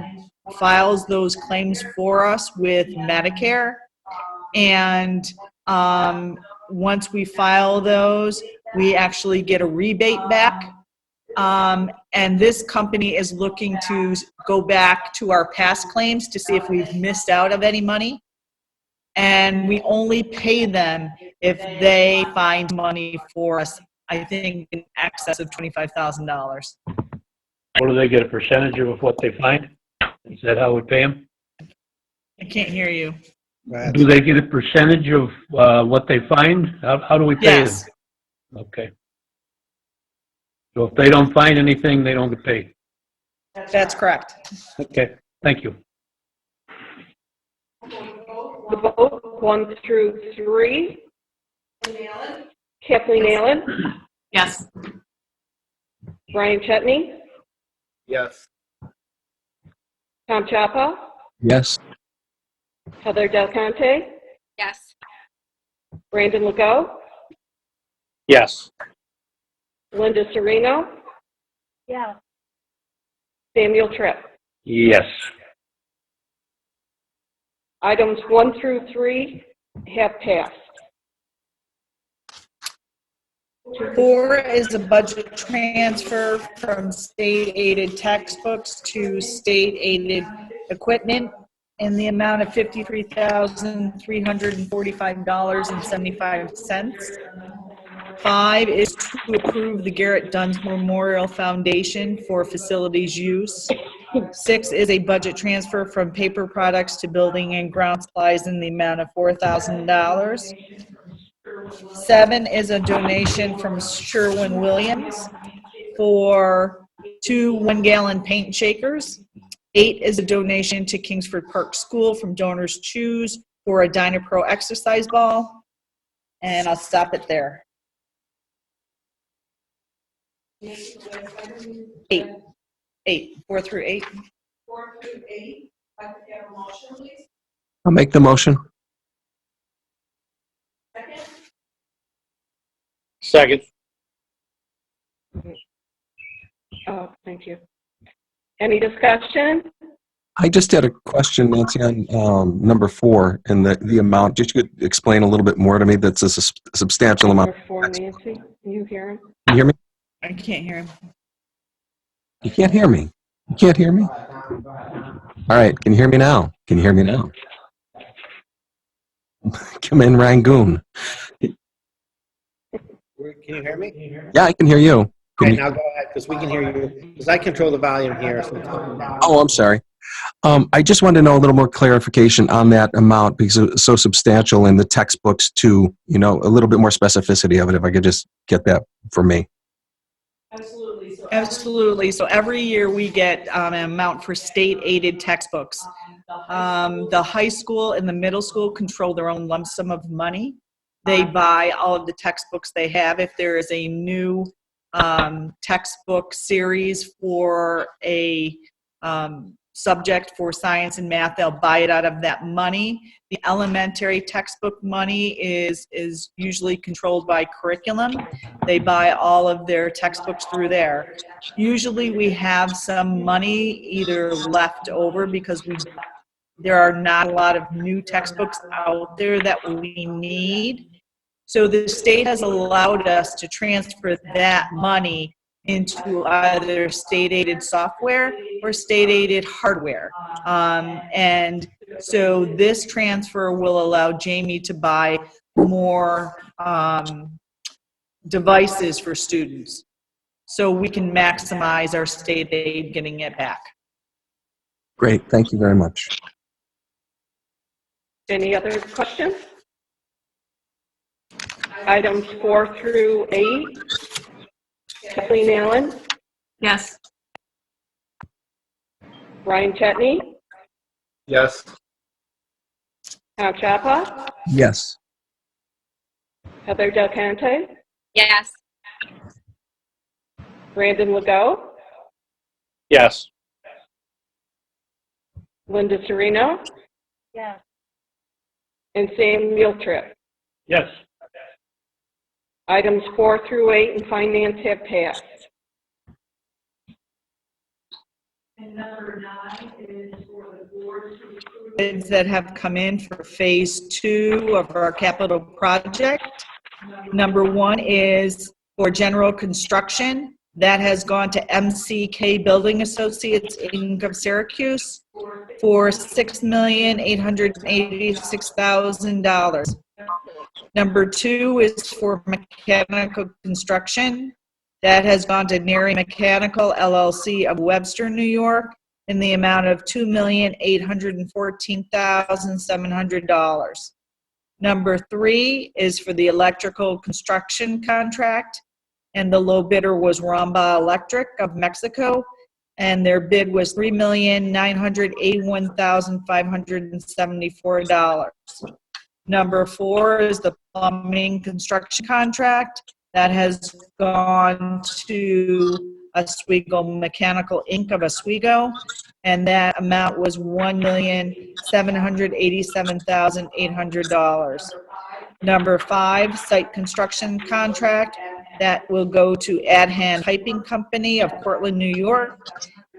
files those claims for us with Medicare. And once we file those, we actually get a rebate back. And this company is looking to go back to our past claims to see if we've missed out of any money. And we only pay them if they find money for us, I think in excess of $25,000. What do they get, a percentage of what they find? Is that how we pay them? I can't hear you. Do they get a percentage of what they find? How do we pay Yes. them? Okay. So if they don't find anything, they don't get paid. That's correct. Okay, thank you. The vote, 1 through 3. Kathleen Allen, Yes. Brian Chetney, Yes. Tom Chapa, Yes. Heather Del Conte, Yes. Brandon Legault, Yes. Linda Serino, Yes. Samuel Tripp. Yes. Items 1 through 3 have passed. 4 is a budget transfer from state-aided textbooks to state-aided equipment in the amount of $53,345.75. 5 is to approve the Garrett Duns Memorial Foundation for facilities use. 6 is a budget transfer from paper products to building and ground supplies in the amount of $4,000. 7 is a donation from Sherwin-Williams for 2 one-gallon paint shakers. 8 is a donation to Kingsford Park School from Donors Choose for a Dynapro exercise ball. And I'll stop it there. 8. 4 through 8. I'll make the motion. Second. Oh, thank you. Any discussion? I just had a question, Nancy, on number 4 and the amount. Just you could explain a little bit more to me. That's a substantial amount. Number 4, Nancy, can you hear him? Can you hear me? I can't hear him. You can't hear me. You can't hear me? All right. Can you hear me now? Can you hear me now? Come in, Rangoon. Can you hear me? Yeah, I can hear you. All Can right, you? now go ahead, because we can hear you. Because I control the volume here. So Oh, I'm sorry. I just wanted to know a little more clarification on that amount because it's so substantial in the textbooks too, a little bit more specificity of it, if I could just get that for me. Absolutely. So every year we get an amount for state-aided textbooks. The high school and the middle school control their own lump sum of money. They buy all of the textbooks they have. If there is a new textbook series for a subject for science and math, they'll buy it out of that money. The elementary textbook money is usually controlled by curriculum. They buy all of their textbooks through there. Usually we have some money either left over because there are not a lot of new textbooks out there that we need. So the state has allowed us to transfer that money into either state-aided software or state-aided hardware. And so this transfer will allow Jamie to buy more devices for students so we can maximize our state aid getting it back. Great. Thank you very much. Any other questions? Items 4 through 8. Kathleen Allen, Yes. Ryan Chetney, Yes. Al Chapa, Yes. Heather Del Conte, Yes. Brandon Legault, Yes. Linda Serino, Yes. and Samuel Tripp. Yes. Items 4 through 8 in finance have passed. Bids that have come in for phase 2 of our capital project. Number 1 is for general construction. That has gone to MCK Building Associates, Inc. of Syracuse for $6,886,000. Number 2 is for mechanical construction. That has gone to Neri Mechanical LLC of Webster, New York, in the amount of $2,814,700. Number 3 is for the electrical construction contract, and the low bidder was Ramba Electric of Mexico, and their bid was $3,981,574. Number 4 is the plumbing construction contract. That has gone to Oswego Mechanical Inc. of Oswego, and that amount was $1,787,800. Number 5, site construction contract. That will go to Adhan Piping Company of Portland, New York,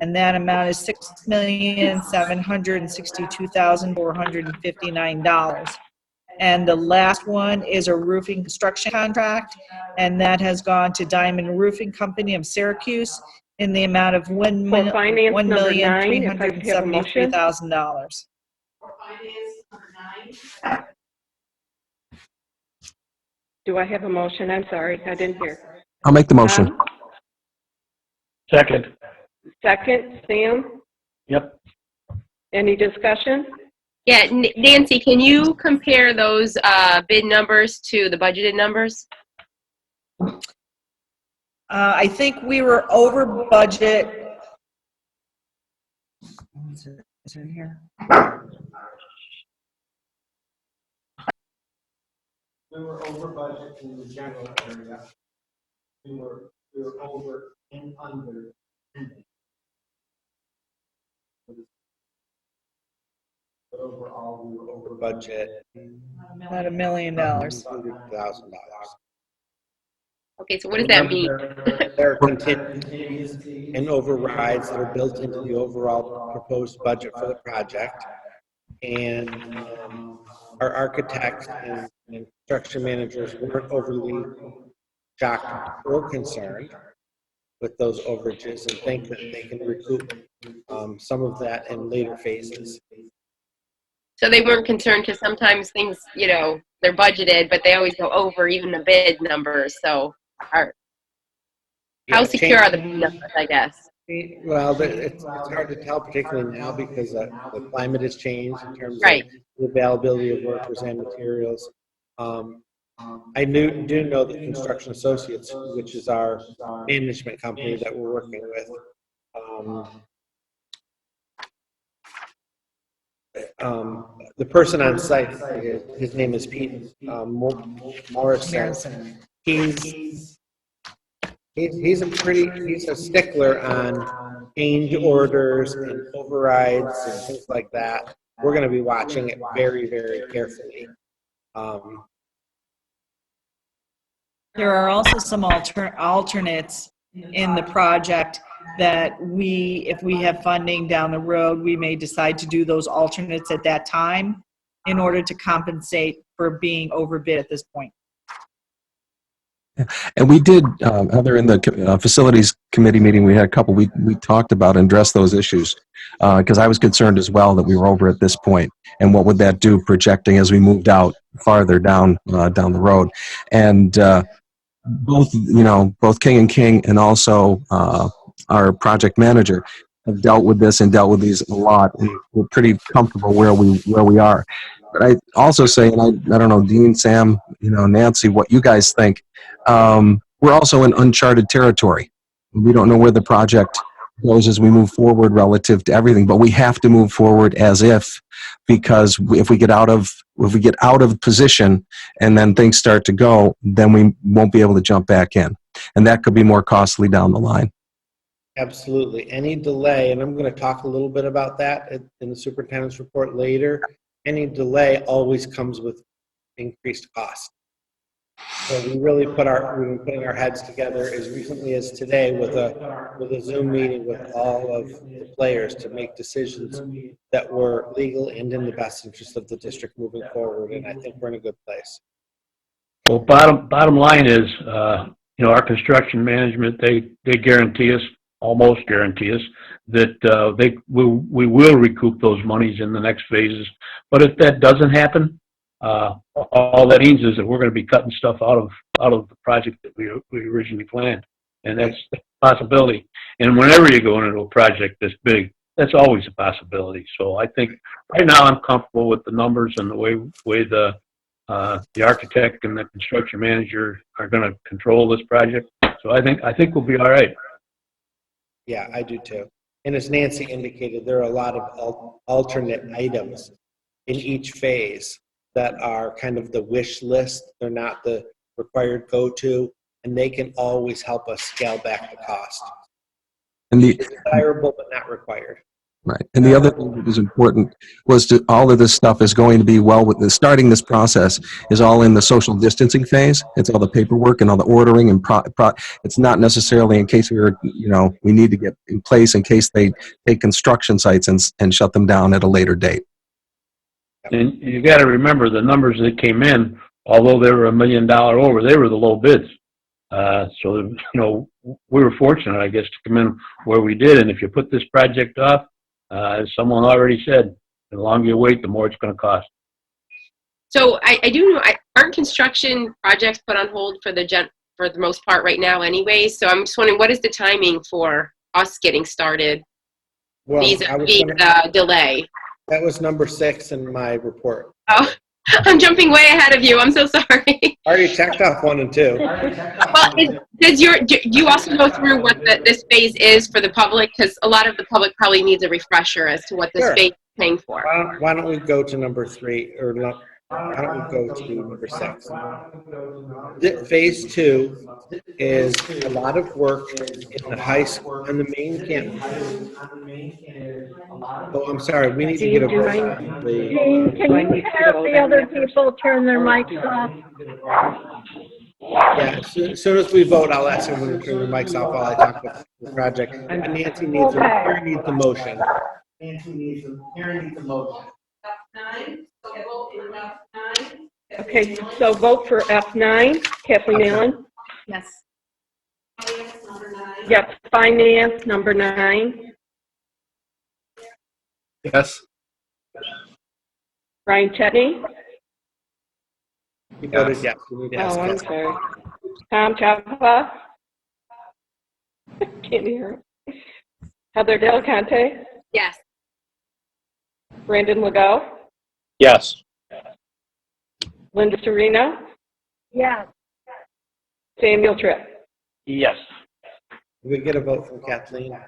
and that amount is $6,762,459. And the last one is a roofing construction contract, and that has gone to Diamond Roofing Company of Syracuse in the amount of For finance number 9, if I could have a motion. $1,373,000. Do I have a motion? I'm sorry, I didn't hear. I'll make the motion. Tom? Second. Second, Sam? Yep. Any discussion? Yeah, Nancy, can you compare those bid numbers to the budgeted numbers? I think we were over budget. Is it here? We were over budget in the general area. We were over and under. But overall, we were over budget. About $1 million. $100,000. Okay, so what does that mean? There are contingencies and overrides that are built into the overall proposed budget for the project. And our architects and construction managers weren't overly shocked or concerned with those overages and think that they can recoup some of that in later phases. So they weren't concerned because sometimes things, you know, they're budgeted, but they always go over even the bid numbers. So how secure are the bid numbers, I guess? Well, it's hard to tell, particularly now, because the climate has changed in terms Right. of the availability of workers and materials. I do know that Construction Associates, which is our management company that we're working with, the person on site, his name is Pete Morrison. He's a stickler on change orders and overrides and things like that. We're going to be watching it very, very carefully. There are also some alternates in the project that if we have funding down the road, we may decide to do those alternates at that time in order to compensate for being overbid at this point. And we did, Heather, in the facilities committee meeting, we had a couple, we talked about and addressed those issues because I was concerned as well that we were over at this point, and what would that do projecting as we moved out farther down the road. And both King and King and also our project manager have dealt with this and dealt with these a lot, and we're pretty comfortable where we are. But I also say, and I don't know, Dean, Sam, Nancy, what you guys think. We're also in uncharted territory. We don't know where the project goes as we move forward relative to everything, but we have to move forward as if, because if we get out of position and then things start to go, then we won't be able to jump back in, and that could be more costly down the line. Absolutely. Any delay, and I'm going to talk a little bit about that in the superintendent's report later, any delay always comes with increased cost. So we really we've been putting our heads together as recently as today with a Zoom meeting with all of the players to make decisions that were legal and in the best interest of the district moving forward, and I think we're in a good place. Well, bottom line is, our construction management, they guarantee us, almost guarantee us, that we will recoup those monies in the next phases. But if that doesn't happen, all that means is that we're going to be cutting stuff out of the project that we originally planned, and that's a possibility. And whenever you go into a project this big, that's always a possibility. So I think right now I'm comfortable with the numbers and the way the architect and the construction manager are going to control this project. So I think we'll be all right. Yeah, I do too. And as Nancy indicated, there are a lot of alternate items in each phase that are kind of the wish list. They're not the required go-to, and they can always help us scale back the cost. And It's desirable but not required. Right. And the other thing that was important was to, all of this stuff is going to be well with the, starting this process is all in the social distancing phase. It's all the paperwork and all the ordering and it's not necessarily in case we were, we need to get in place in case they take construction sites and shut them down at a later date. And you got to remember the numbers that came in, although they were $1 million over, they were the low bids. So, we were fortunate, I guess, to come in where we did. And if you put this project off, as someone already said, the longer you wait, the more it's going to cost. So I do know, aren't construction projects put on hold for the most part right now anyway? So I'm just wondering, what is the timing for us getting started? Well, vis-a-vis the delay. That was number 6 in my report. Oh, I'm jumping way ahead of you. I'm so sorry. Already checked off 1 and 2. Well, do you also go through what this phase is for the public? Because a lot of the public probably needs a refresher as to what this Sure. phase is paying for. Why don't we go to number 3, or why don't we go to number 6? Phase 2 is a lot of work in the high school and the main campus. Oh, I'm sorry, we need to get a vote on the. Dean, can you have the other people turn their mics off? Yeah, as soon as we vote, I'll ask everyone to turn their mics off while I talk about the project. And Nancy needs Karen needs the motion. Karen needs the motion. Okay, so vote for F9. Kathleen Allen? Yes. Yes, finance, number 9. Yes. Brian Chetney? You voted yes. We need to ask Oh, I'm yes. sorry. Tom Chapa? Can't hear him. Heather Del Conte? Yes. Brandon Legault? Yes. Linda Serino? Yes. Samuel Tripp? Yes. Did we get a vote from Kathleen?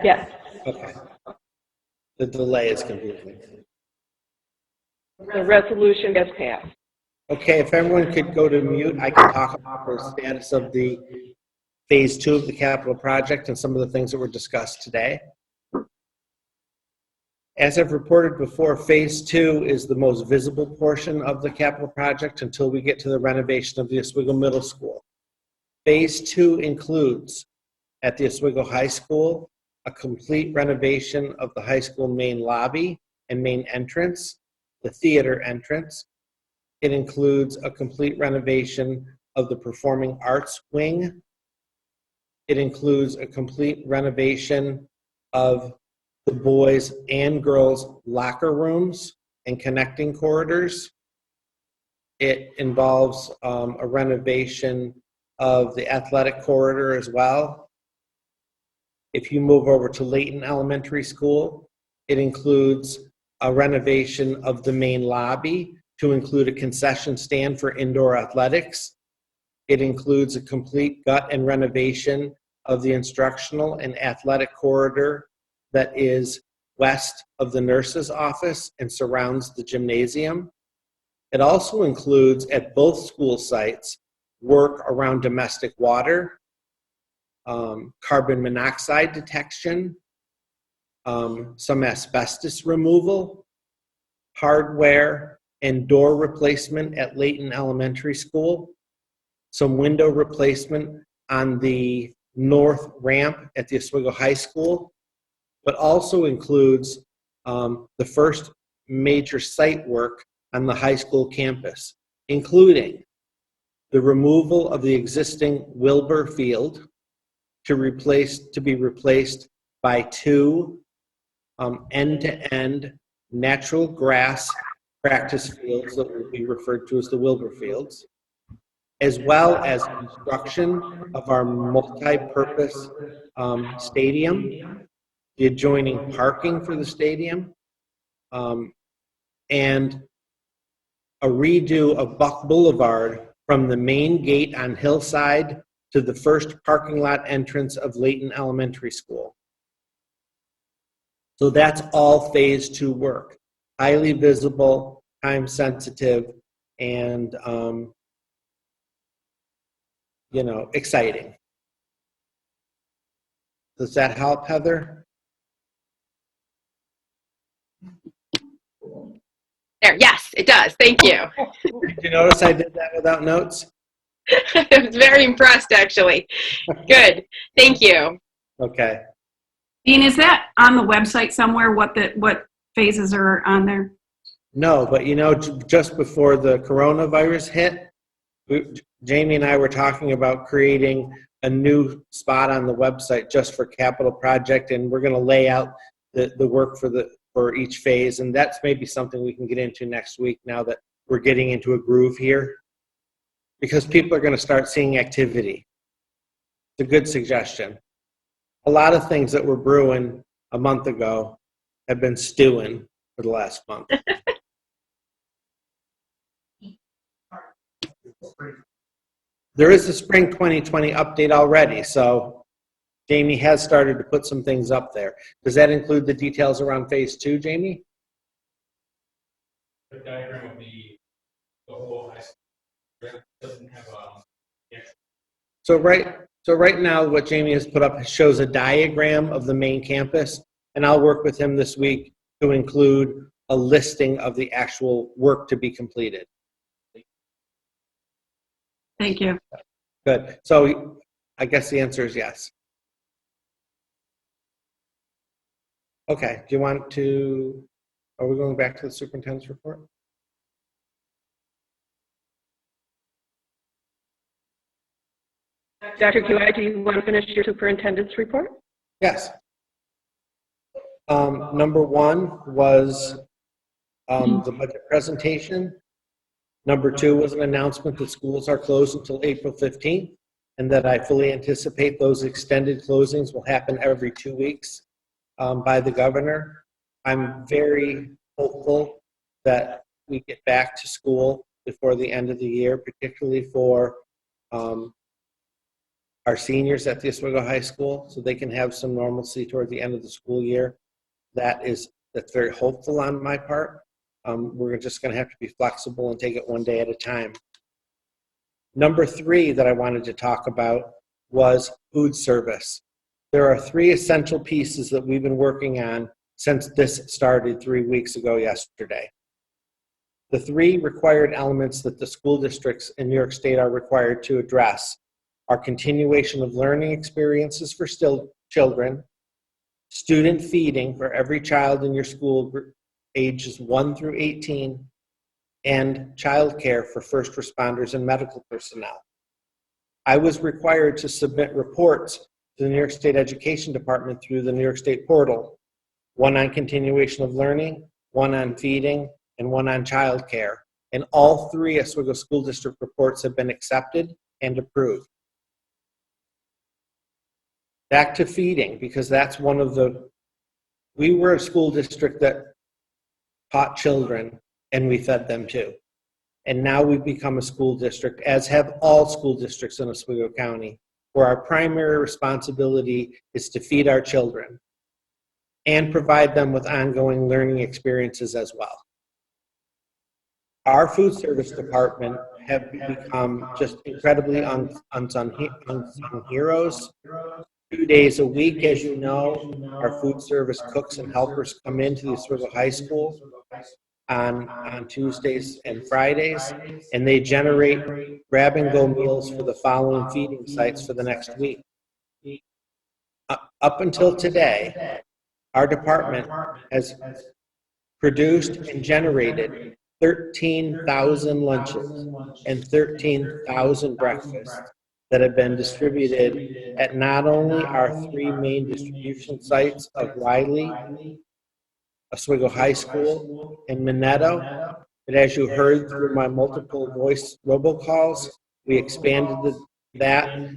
Yes. Okay. The delay is confusing. The resolution has passed. Okay, if everyone could go to mute, I can talk about the status of the phase 2 of the capital project and some of the things that were discussed today. As I've reported before, phase 2 is the most visible portion of the capital project until we get to the renovation of the Oswego Middle School. Phase 2 includes, at the Oswego High School, a complete renovation of the high school main lobby and main entrance, the theater entrance. It includes a complete renovation of the performing arts wing. It includes a complete renovation of the boys and girls locker rooms and connecting corridors. It involves a renovation of the athletic corridor as well. If you move over to Layton Elementary School, it includes a renovation of the main lobby to include a concession stand for indoor athletics. It includes a complete gut and renovation of the instructional and athletic corridor that is west of the nurse's office and surrounds the gymnasium. It also includes, at both school sites, work around domestic water, carbon monoxide detection, some asbestos removal, hardware and door replacement at Layton Elementary School, some window replacement on the north ramp at the Oswego High School, but also includes the first major site work on the high school campus, including the removal of the existing Wilbur Field to be replaced by 2 end-to-end natural grass practice fields that will be referred to as the Wilbur Fields, as well as construction of our multi-purpose stadium, the adjoining parking for the stadium, and a redo of Buck Boulevard from the main gate on Hillside to the first parking lot entrance of Layton Elementary School. So that's all phase 2 work. Highly visible, time sensitive, and exciting. Does that help, Heather? There, yes, it does. Thank you. Did you notice I did that without notes? I was very impressed, actually. Good. Thank you. Okay. Dean, is that on the website somewhere, what phases are on there? No, but you know, just before the coronavirus hit, Jamie and I were talking about creating a new spot on the website just for capital project, and we're going to lay out the work for each phase, and that's maybe something we can get into next week now that we're getting into a groove here, because people are going to start seeing activity. It's a good suggestion. A lot of things that were brewing a month ago have been stewing for the last month. There is a spring 2020 update already, so Jamie has started to put some things up there. Does that include the details around phase 2, Jamie? The diagram of the whole high school doesn't have So right now, what Jamie has put up shows a diagram of the main campus, and I'll work with him this week to include a listing of the actual work to be completed. Thank you. Good. So I guess the answer is yes. Okay. Do you want to, are we going back to the superintendent's report? Dr. QI, do you want to finish your superintendent's report? Yes. Number 1 was the budget presentation. Number 2 was an announcement that schools are closed until April 15th, and that I fully anticipate those extended closings will happen every 2 weeks by the governor. I'm very hopeful that we get back to school before the end of the year, particularly for our seniors at the Oswego High School, so they can have some normalcy toward the end of the school year. That's very hopeful on my part. We're just going to have to be flexible and take it one day at a time. Number 3 that I wanted to talk about was food service. There are 3 essential pieces that we've been working on since this started 3 weeks ago yesterday. The 3 required elements that the school districts in New York State are required to address are continuation of learning experiences for children, student feeding for every child in your school group, ages 1 through 18, and childcare for first responders and medical personnel. I was required to submit reports to the New York State Education Department through the New York State portal, 1 on continuation of learning, 1 on feeding, and 1 on childcare. And all 3 Oswego School District reports have been accepted and approved. Back to feeding, because that's one of we were a school district that taught children, and we fed them too. And now we've become a school district, as have all school districts in Oswego County, where our primary responsibility is to feed our children and provide them with ongoing learning experiences as well. Our food service department have become just incredibly unsung heroes. 2 days a week, as you know, our food service cooks and helpers come into the Oswego High School on Tuesdays and Fridays, and they generate grab-and-go meals for the following feeding sites for the next week. Up until today, our department has produced and generated 13,000 lunches and 13,000 breakfasts that have been distributed at not only our 3 main distribution sites of Riley, Oswego High School, and Minetto, but as you heard through my multiple voice robocalls, we expanded that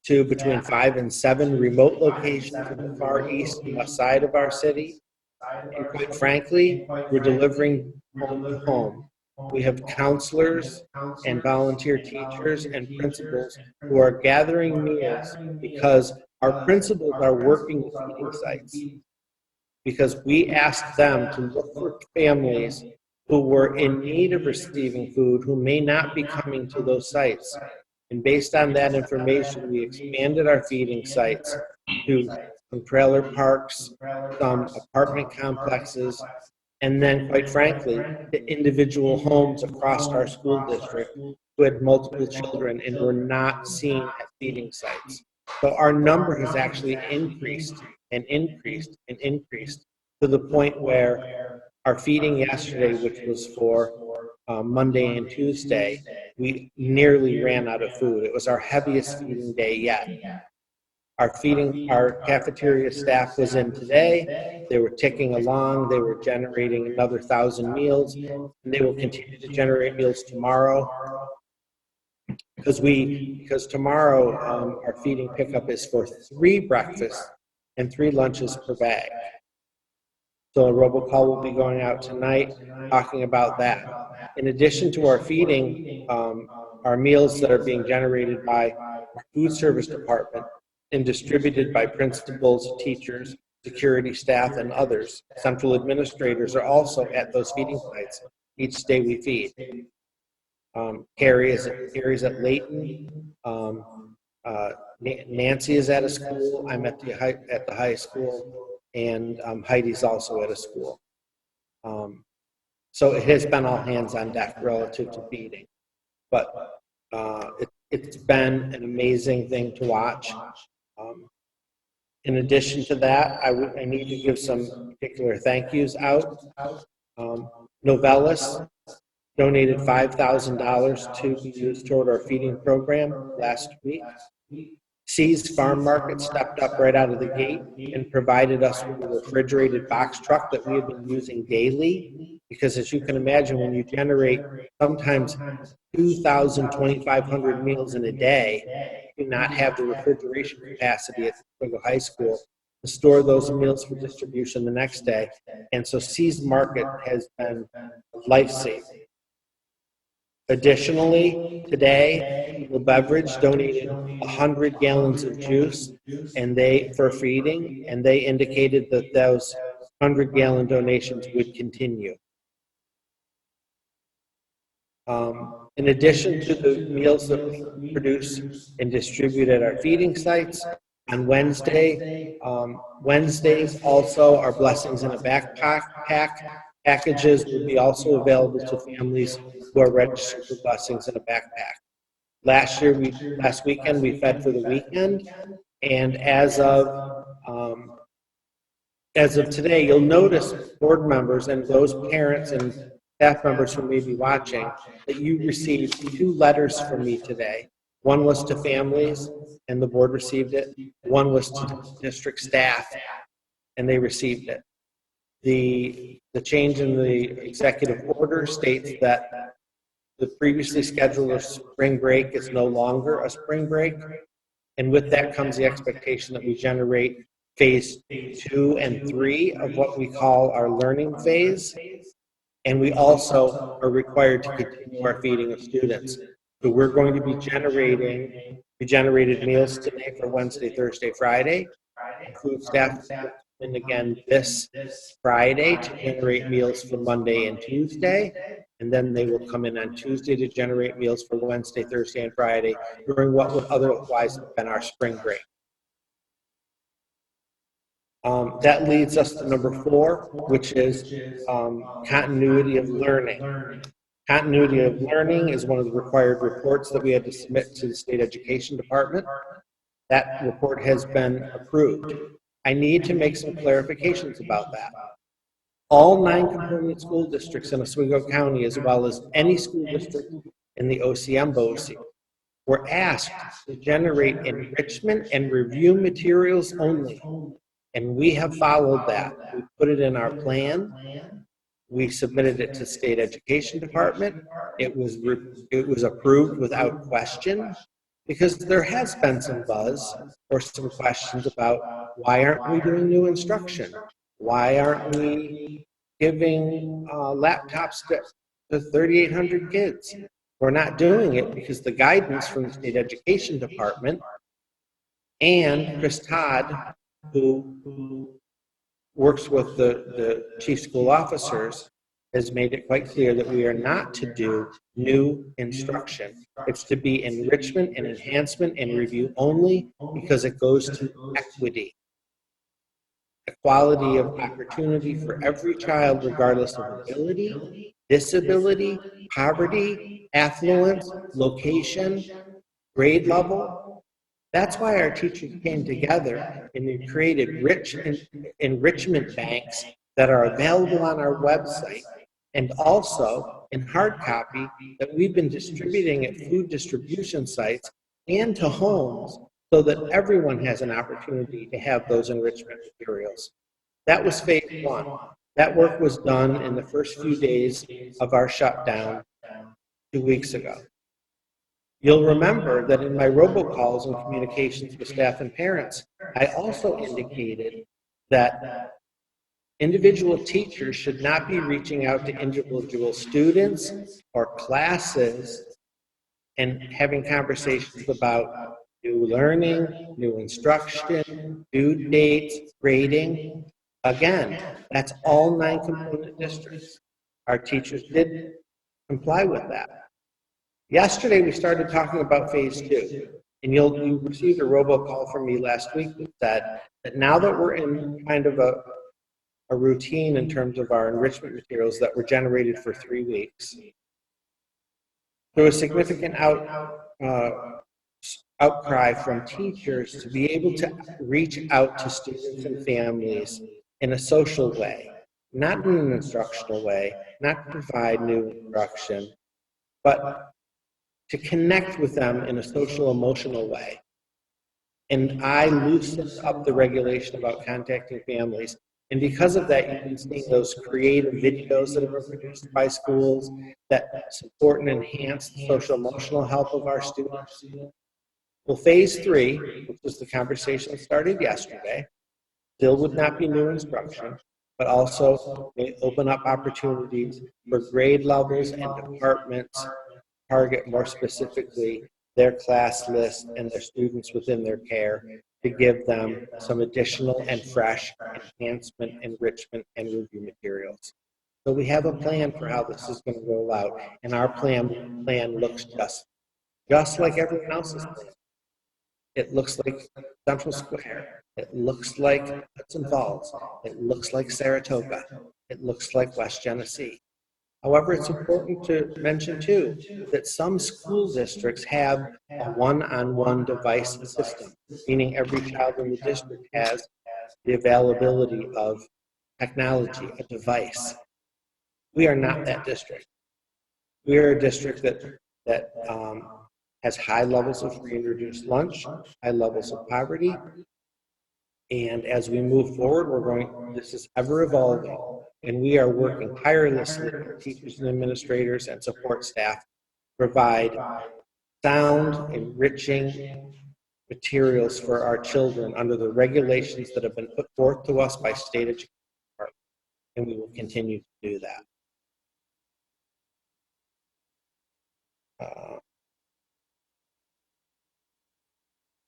to between 5 and 7 remote locations in the far east and west side of our city. And quite frankly, we're delivering home to home. We have counselors and volunteer teachers and principals who are gathering meals because our principals are working the feeding sites, because we asked them to look for families who were in need of receiving food who may not be coming to those sites. And based on that information, we expanded our feeding sites to some trailer parks, some apartment complexes, And then, quite frankly, the individual homes across our school district who had multiple children and were not seen at feeding sites. So our number has actually increased and increased and increased to the point where our feeding yesterday, which was for Monday and Tuesday, we nearly ran out of food. It was our heaviest feeding day yet. Our cafeteria staff was in today. They were ticking along. They were generating another 1,000 meals, and they will continue to generate meals tomorrow. Because tomorrow our feeding pickup is for 3 breakfasts and 3 lunches per bag. So a robocall will be going out tonight talking about that. In addition to our feeding, our meals that are being generated by our food service department and distributed by principals, teachers, security staff, and others. Central administrators are also at those feeding sites each day we feed. Carrie is at Layton. Nancy is at a school. I'm at the high school, and Heidi's also at a school. So it has been all hands on deck relative to feeding, but it's been an amazing thing to watch. In addition to that, I need to give some particular thank yous out. Novellus donated $5,000 to be used toward our feeding program last week. C's Farm Market stepped up right out of the gate and provided us with a refrigerated box truck that we have been using daily. Because as you can imagine, when you generate sometimes 2,000, 2,500 meals in a day, you do not have the refrigeration capacity at Oswego High School to store those meals for distribution the next day. And so C's Market has been life-saving. Additionally, today, the Beverage donated 100 gallons of juice for feeding, and they indicated that those 100-gallon donations would continue. In addition to the meals that we produce and distribute at our feeding sites, on Wednesdays also our Blessings in a Backpack packages will be also available to families who are registered for Blessings in a Backpack. Last weekend we fed for the weekend, and as of today, you'll notice, board members and those parents and staff members who may be watching, that you received 2 letters from me today. One was to families, and the board received it. One was to district staff, and they received it. The change in the executive order states that the previously scheduled spring break is no longer a spring break, and with that comes the expectation that we generate phase 2 and 3 of what we call our learning phase, and we also are required to continue our feeding of students. So we're going to be we generated meals today for Wednesday, Thursday, Friday. Food staff and again this Friday to generate meals for Monday and Tuesday, and then they will come in on Tuesday to generate meals for Wednesday, Thursday, and Friday during what would otherwise have been our spring break. That leads us to number 4, which is continuity of learning. Continuity of learning is one of the required reports that we had to submit to the State Education Department. That report has been approved. I need to make some clarifications about that. All 9 component school districts in Oswego County, as well as any school district in the OCM BOE, were asked to generate enrichment and review materials only. And we have followed that. We put it in our plan. We submitted it to State Education Department. It was approved without question, because there has been some buzz or some questions about why aren't we doing new instruction? Why aren't we giving laptops to 3,800 kids? We're not doing it because the guidance from the State Education Department and Chris Todd, who works with the chief school officers, has made it quite clear that we are not to do new instruction. It's to be enrichment and enhancement and review only, because it goes to equity. equality of opportunity for every child regardless of ability, disability, poverty, affluence, location, grade level. That's why our teachers came together and they created rich enrichment banks that are available on our website and also in hard copy that we've been distributing at food distribution sites and to homes so that everyone has an opportunity to have those enrichment materials. That was phase one. That work was done in the first few days of our shutdown 2 weeks ago. You'll remember that in my robocalls and communications with staff and parents, I also indicated that individual teachers should not be reaching out to individual students or classes and having conversations about new learning, new instruction, due dates, grading. Again, that's all 9 component districts. Our teachers did comply with that. Yesterday, we started talking about phase 2, and you received a robocall from me last week that said that now that we're in kind of a routine in terms of our enrichment materials that were generated for 3 weeks, there was significant outcry from teachers to be able to reach out to students and families in a social way, not in an instructional way, not provide new instruction, but to connect with them in a social emotional way. And I loosened up the regulation about contacting families. And because of that, you can see those creative videos that have been produced by schools that support and enhance the social emotional health of our students. Well, phase 3, which was the conversation that started yesterday, still would not be new instruction, but also may open up opportunities for grade levels and departments target more specifically their class list and their students within their care to give them some additional and fresh enhancement, enrichment, and review materials. So we have a plan for how this is going to roll out, and our plan looks just like everyone else's plan. It looks like Central Square. It looks like Hudson Falls. It looks like Saratoga. It looks like West Genesee. However, it's important to mention, too, that some school districts have a one-on-one device system, meaning every child in the district has the availability of technology, a device. We are not that district. We are a district that has high levels of free and reduced lunch, high levels of poverty, and as we move forward, this is ever evolving. And we are working tirelessly with teachers and administrators and support staff to provide sound, enriching materials for our children under the regulations that have been put forth to us by state education department. And we will continue to do that.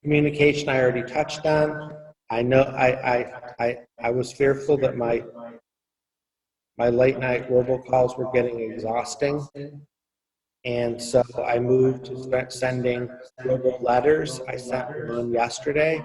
Communication I already touched on. I know I was fearful that my late night robocalls were getting exhausting. And so I moved to start sending robo letters. I sent one yesterday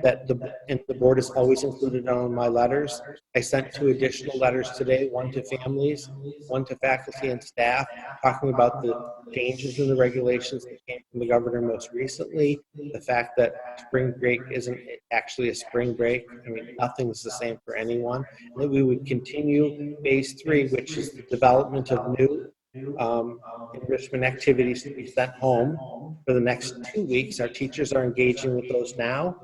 that the board is always included on my letters. I sent 2 additional letters today, one to families, one to faculty and staff, talking about the changes in the regulations that came from the governor most recently, the fact that spring break isn't actually a spring break. I mean, nothing's the same for anyone. And that we would continue phase 3, which is the development of new enrichment activities to be sent home for the next 2 weeks. Our teachers are engaging with those now.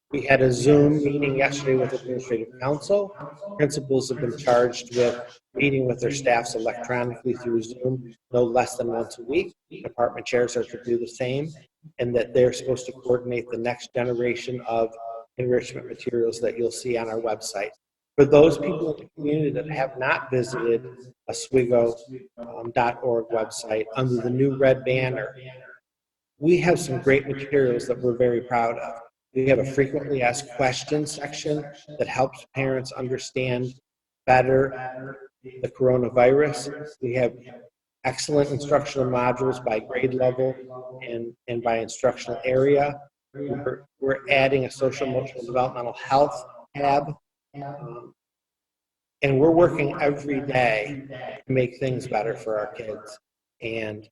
We had a Zoom meeting yesterday with administrative council. Principals have been charged with meeting with their staffs electronically through Zoom no less than once a week. Department chairs are to do the same, and that they're supposed to coordinate the next generation of enrichment materials that you'll see on our website. For those people in the community that have not visited Oswego.org website under the new red banner, we have some great materials that we're very proud of. We have a frequently asked questions section that helps parents understand better the coronavirus. We have excellent instructional modules by grade level and by instructional area. We're adding a social emotional developmental health tab And we're working every day to make things better for our kids. And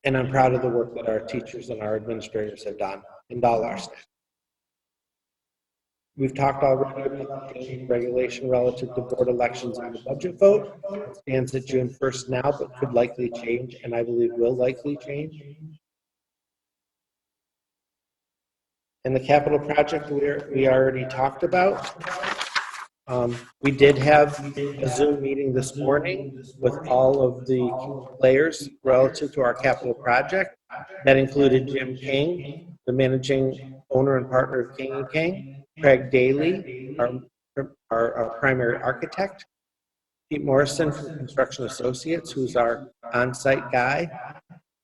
I'm proud of the work that our teachers and our administrators have done, and all our staff. We've talked already about the regulation relative to board elections and the budget vote. It stands at June 1st now, but could likely change, and I believe will likely change. And the capital project we already talked about. We did have a Zoom meeting this morning with all of the players relative to our capital project. That included Jim King, the managing owner and partner of King & King, Craig Daly, our primary architect, Pete Morrison from Construction Associates, who's our on-site guy,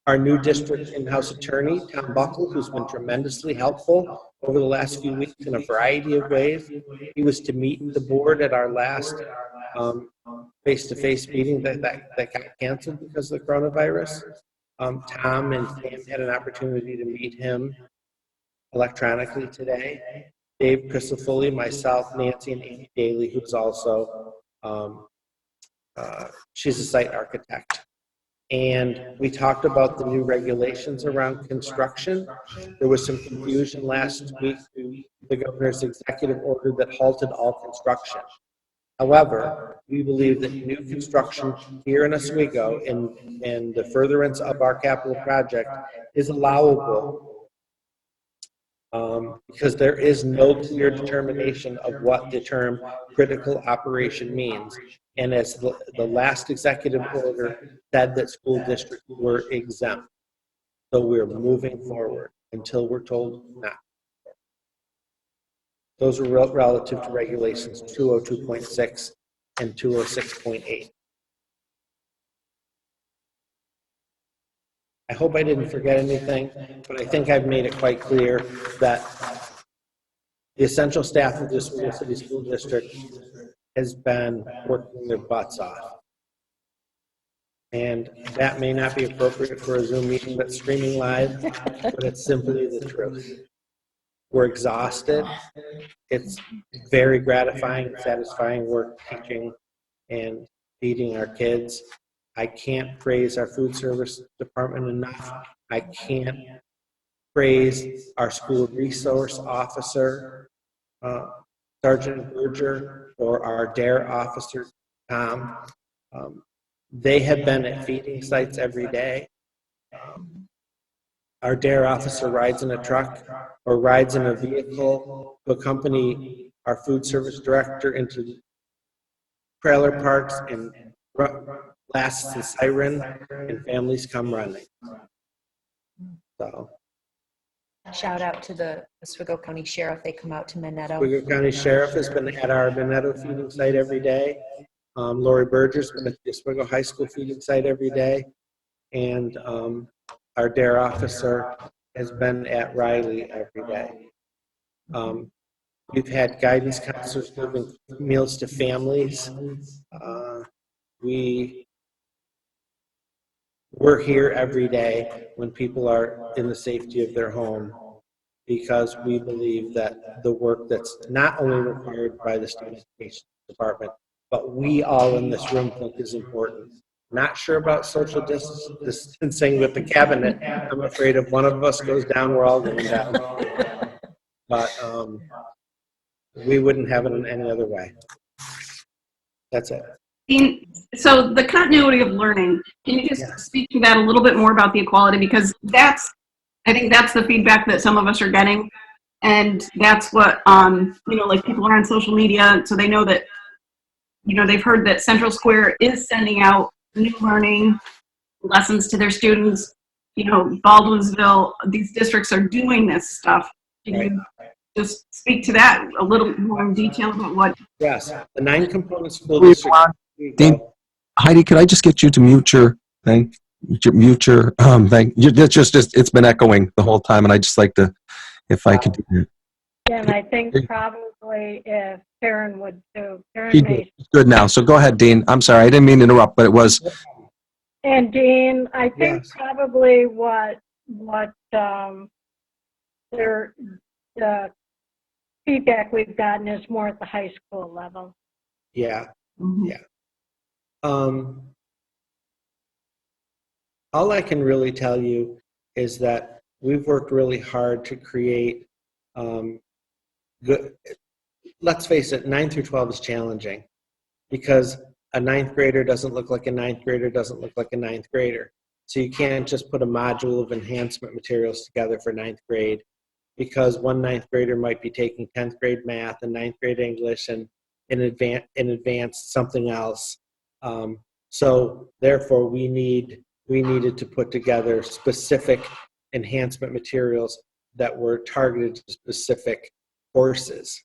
our new district in-house attorney, Tom Buckle, who's been tremendously helpful over the last few weeks in a variety of ways. He was to meet the board at our last face-to-face meeting that got canceled because of the coronavirus. Tom and Sam had an opportunity to meet him electronically today. Dave Crisafulli, myself, Nancy, and Amy Daly, who's also, she's a site architect. And we talked about the new regulations around construction. There was some confusion last week through the governor's executive order that halted all construction. However, we believe that new construction here in Oswego and the furtherance of our capital project is allowable because there is no clear determination of what the term critical operation means. And as the last executive order said that school districts were exempt. So we're moving forward until we're told not. Those are relative to regulations 202.6 and 206.8. I hope I didn't forget anything, but I think I've made it quite clear that the essential staff of this Oswego City School District has been working their butts off. And that may not be appropriate for a Zoom meeting that's streaming live, but it's simply the truth. We're exhausted. It's very gratifying and satisfying work teaching and feeding our kids. I can't praise our food service department enough. I can't praise our school resource officer, Sergeant Berger, or our DARE officer, Tom. They have been at feeding sites every day. Our DARE officer rides in a truck or rides in a vehicle to accompany our food service director into trailer parks and blasts the siren, and families come running. So, Shout out to the Oswego County Sheriff. They come out to Minetto. Oswego County Sheriff has been at our Minetto feeding site every day. Lori Berger's been at the Oswego High School feeding site every day. And our DARE officer has been at Riley every day. We've had guidance counselors giving meals to families. We're here every day when people are in the safety of their home because we believe that the work that's not only required by the state education department, but we all in this room think is important. Not sure about social distancing with the cabinet. I'm afraid if one of us goes down, we're all going down. But we wouldn't have it in any other way. That's it. So the continuity of learning, can you just speak to that a little bit more about the equality? Because I think that's the feedback that some of us are getting. And that's what, like people are on social media, so they know that, they've heard that Central Square is sending out new learning lessons to their students. Baldwinsville, these districts are doing this stuff. Can you just speak to that a little more in detail about what? Yes, the 9-component school district. Dean, Heidi, could I just get you to mute your thing? Mute your thing. It's just it's been echoing the whole time, and I just like to, if I could do that. Yeah, and I think probably if Karen would do. She's good now. So go ahead, Dean. I'm sorry, I didn't mean to interrupt, but it was. And Dean, I think probably what the feedback we've gotten is more at the high school level. Yeah. Mhm. Yeah. All I can really tell you is that we've worked really hard to create good. Let's face it, 9 through 12 is challenging because a ninth grader doesn't look like a ninth grader, doesn't look like a ninth grader. So you can't just put a module of enhancement materials together for ninth grade because one ninth grader might be taking 10th grade math and ninth grade English and in advance something else. So therefore we needed to put together specific enhancement materials that were targeted to specific courses.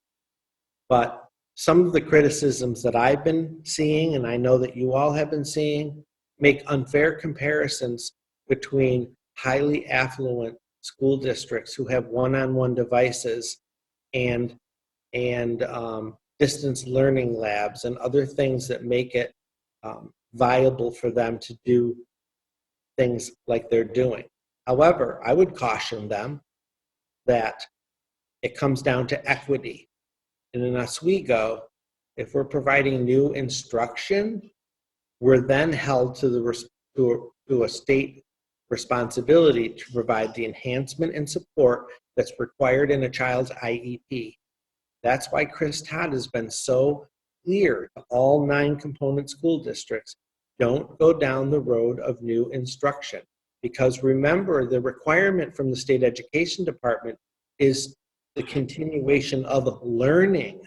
But some of the criticisms that I've been seeing, and I know that you all have been seeing, make unfair comparisons between highly affluent school districts who have one-on-one devices and distance learning labs and other things that make it viable for them to do things like they're doing. However, I would caution them that it comes down to equity. And in Oswego, if we're providing new instruction, we're then held to a state responsibility to provide the enhancement and support that's required in a child's IEP. That's why Chris Todd has been so clear to all 9 component school districts, don't go down the road of new instruction. Because remember, the requirement from the state education department is the continuation of learning,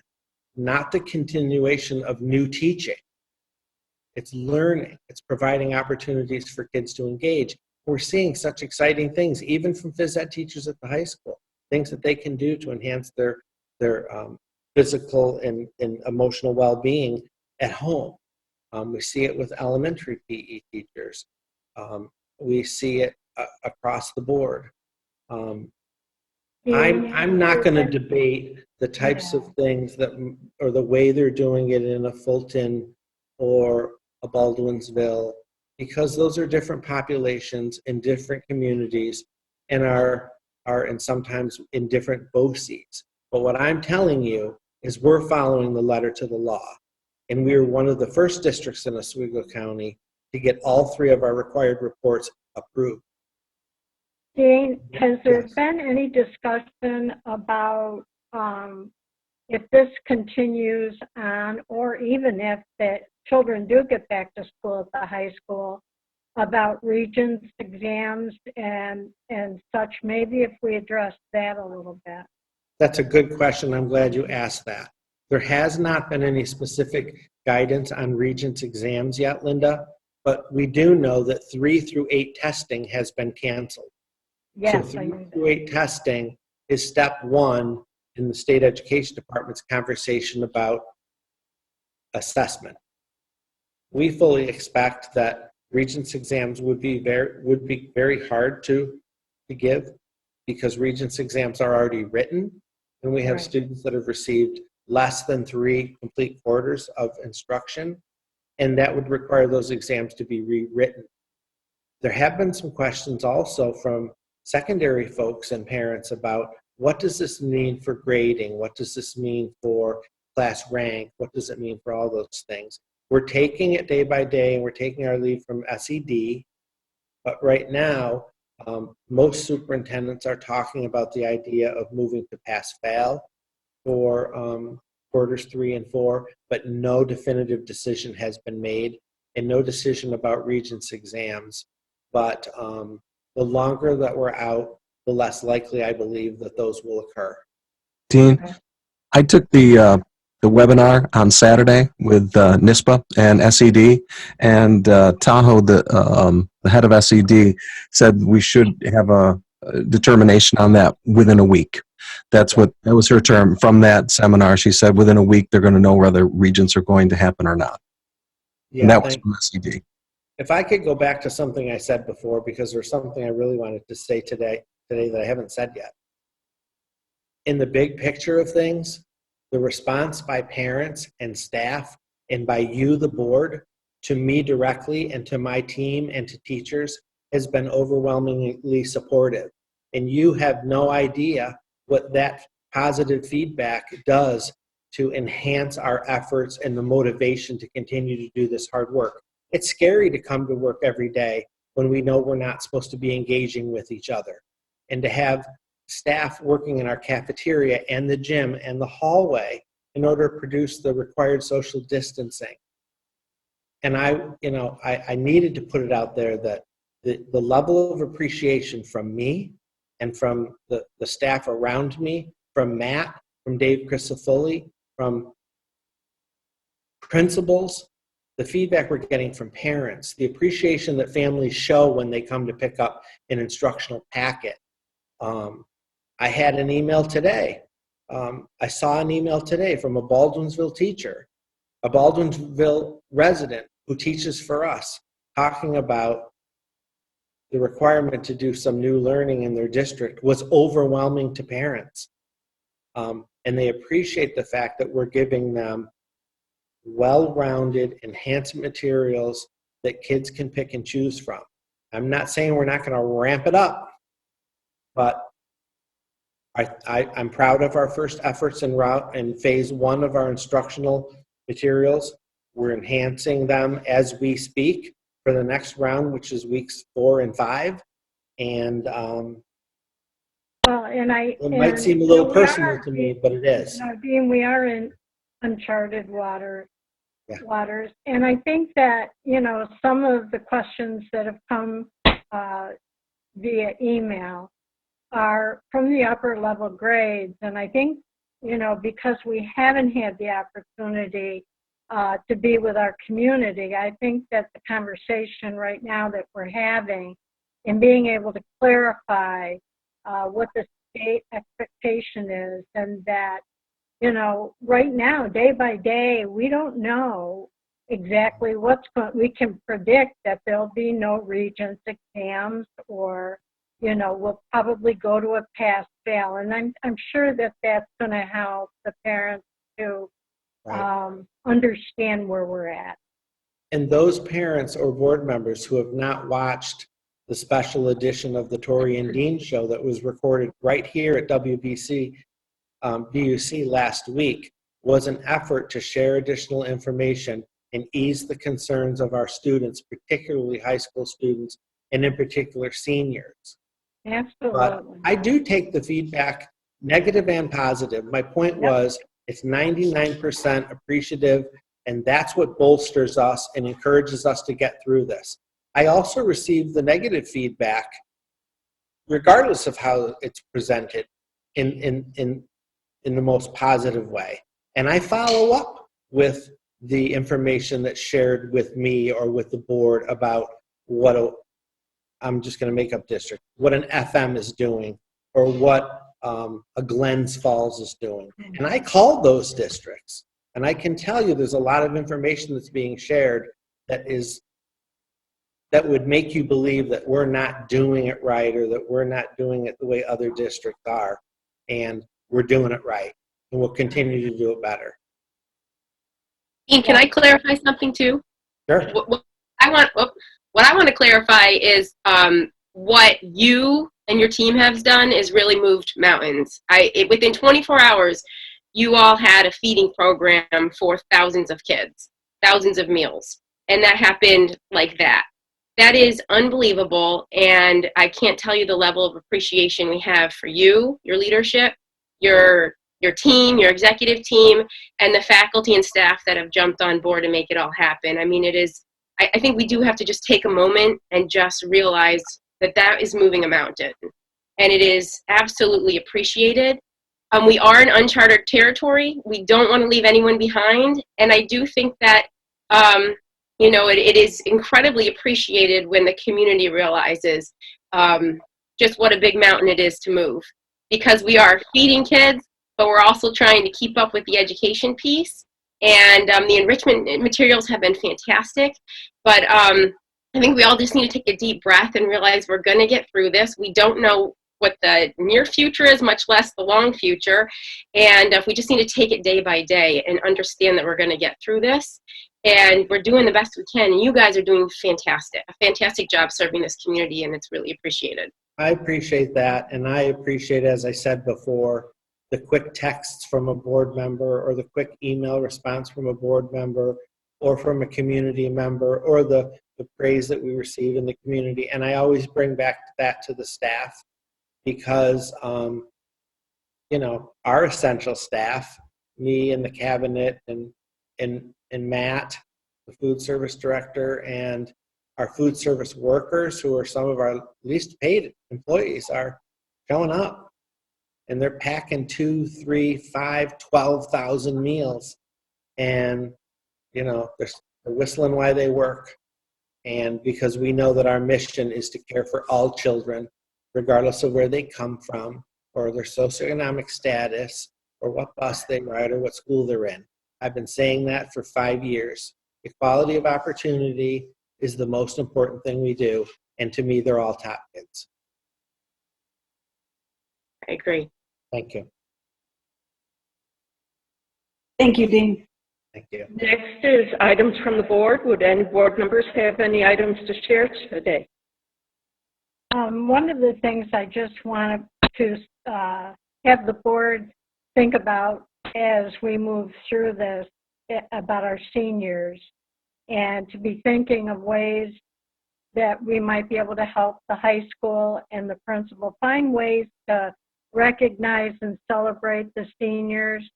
not the continuation of new teaching. It's learning. It's providing opportunities for kids to engage. We're seeing such exciting things, even from phys ed teachers at the high school, things that they can do to enhance their physical and emotional well-being at home. We see it with elementary PE teachers. We see it across the board. I'm not going to debate the types of things that, or the way they're doing it in a Fulton or a Baldwinsville, because those are different populations in different communities and are and sometimes in different BOCES. But what I'm telling you is we're following the letter to the law. And we are one of the first districts in Oswego County to get all 3 of our required reports approved. Dean, has there been any discussion about if this continues on, or even if the children do get back to school at the high school, about Regents exams and such? Maybe if we address that a little bit. That's a good question. I'm glad you asked that. There has not been any specific guidance on Regents exams yet, Linda, but we do know that 3 through 8 testing has been canceled. Yes, so 3 through 8 testing is step 1 in the state education department's conversation about assessment. We fully expect that Regents exams would be very hard to give because Regents exams are already written, and we have students that have received less than 3 complete quarters of instruction, and that would require those exams to be rewritten. There have been some questions also from secondary folks and parents about what does this mean for grading? What does this mean for class rank? What does it mean for all those things? We're taking it day by day, and we're taking our lead from SED, but right now, most superintendents are talking about the idea of moving to pass-fail for quarters 3 and 4, but no definitive decision has been made and no decision about Regents exams. But the longer that we're out, the less likely I believe that those will occur. Dean, I took the webinar on Saturday with NISPA and SED, and Tahoe, the head of SED, said we should have a determination on that within a week. That was her term from that seminar. She said within a week they're going to know whether Regents are going to happen or not. Yeah, and that was from SED. If I could go back to something I said before, because there's something I really wanted to say today that I haven't said yet. In the big picture of things, the response by parents and staff and by you, the board, to me directly and to my team and to teachers has been overwhelmingly supportive. And you have no idea what that positive feedback does to enhance our efforts and the motivation to continue to do this hard work. It's scary to come to work every day when we know we're not supposed to be engaging with each other. And to have staff working in our cafeteria and the gym and the hallway in order to produce the required social distancing. And I needed to put it out there that the level of appreciation from me and from the staff around me, from Matt, from Dave Crisafulli, from principals, the feedback we're getting from parents, the appreciation that families show when they come to pick up an instructional packet. I had an email today. I saw an email today from a Baldwinsville teacher, a Baldwinsville resident who teaches for us, talking about the requirement to do some new learning in their district was overwhelming to parents. And they appreciate the fact that we're giving them well-rounded, enhanced materials that kids can pick and choose from. I'm not saying we're not going to ramp it up, but I'm proud of our first efforts in phase 1 of our instructional materials. We're enhancing them as we speak for the next round, which is weeks 4 and 5. And it might seem a little personal to me, but it is. Dean, we are in uncharted waters. And I think that, some of the questions that have come via email are from the upper level grades. And I think, because we haven't had the opportunity to be with our community, I think that the conversation right now that we're having and being able to clarify what the state expectation is, and that, right now, day by day, we don't know exactly what's going. We can predict that there'll be no Regents exams, or we'll probably go to a pass-fail, and I'm sure that that's going to help the parents to understand where we're at. And those parents or board members who have not watched the special edition of the Tori and Dean show that was recorded right here at WBC BUC last week was an effort to share additional information and ease the concerns of our students, particularly high school students, and in particular seniors. Absolutely. But I do take the feedback, negative and positive. My point was it's 99% appreciative, and that's what bolsters us and encourages us to get through this. I also received the negative feedback, regardless of how it's presented, in the most positive way. And I follow up with the information that's shared with me or with the board about I'm just going to make up district, what an FM is doing, or what a Glens Falls is doing. And I called those districts, and I can tell you there's a lot of information that's being shared that would make you believe that we're not doing it right, or that we're not doing it the way other districts are. And we're doing it right, and we'll continue to do it better. Dean, can I clarify something too? Sure. What I want to clarify is what you and your team have done is really moved mountains. Within 24 hours, you all had a feeding program for thousands of kids, thousands of meals, and that happened like that. That is unbelievable, and I can't tell you the level of appreciation we have for you, your leadership, your team, your executive team, and the faculty and staff that have jumped on board to make it all happen. I mean, I think we do have to just take a moment and just realize that is moving a mountain, and it is absolutely appreciated. We are in uncharted territory. We don't want to leave anyone behind, and I do think that it is incredibly appreciated when the community realizes just what a big mountain it is to move, because we are feeding kids, but we're also trying to keep up with the education piece. And the enrichment materials have been fantastic, but I think we all just need to take a deep breath and realize we're going to get through this. We don't know what the near future is, much less the long future, and we just need to take it day by day and understand that we're going to get through this, and we're doing the best we can, and you guys are doing a fantastic job serving this community, and it's really appreciated. I appreciate that, and I appreciate, as I said before, the quick texts from a board member or the quick email response from a board member or from a community member or the praise that we receive in the community. And I always bring back that to the staff because, you know, our essential staff, me and the cabinet and Matt, the food service director, and our food service workers, who are some of our least paid employees, are showing up. And they're packing 2, 3, 5, 12,000 meals. And, you know, they're whistling while they work. And because we know that our mission is to care for all children, regardless of where they come from, or their socioeconomic status, or what bus they ride, or what school they're in. I've been saying that for 5 years. Equality of opportunity is the most important thing we do. And to me, they're all top kids. I agree. Thank you. Thank you, Dean. Thank you. Next is items from the board. Would any board members have any items to share today? One of the things I just wanted to have the board think about as we move through this about our seniors, and to be thinking of ways that we might be able to help the high school and the principal find ways to recognize and celebrate the seniors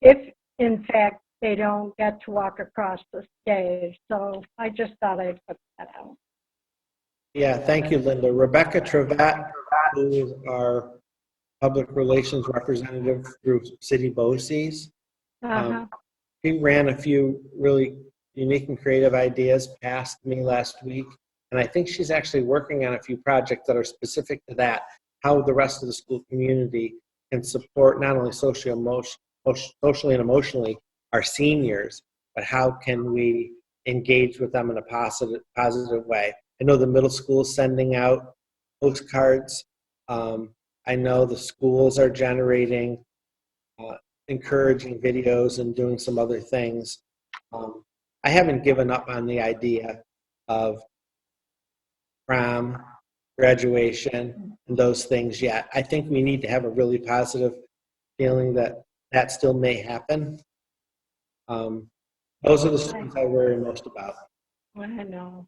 if in fact they don't get to walk across the stage. So I just thought I'd put that out. Yeah, thank you, Linda. Rebecca Trevette, who is our public relations representative through City BOCES. She ran a few really unique and creative ideas past me last week, and I think she's actually working on a few projects that are specific to that, how the rest of the school community can support not only socially and emotionally our seniors, but how can we engage with them in a positive way. I know the middle school is sending out postcards. I know the schools are generating encouraging videos and doing some other things. I haven't given up on the idea of prom, graduation, and those things yet. I think we need to have a really positive feeling that that still may happen. Those are the things I worry most about. I know.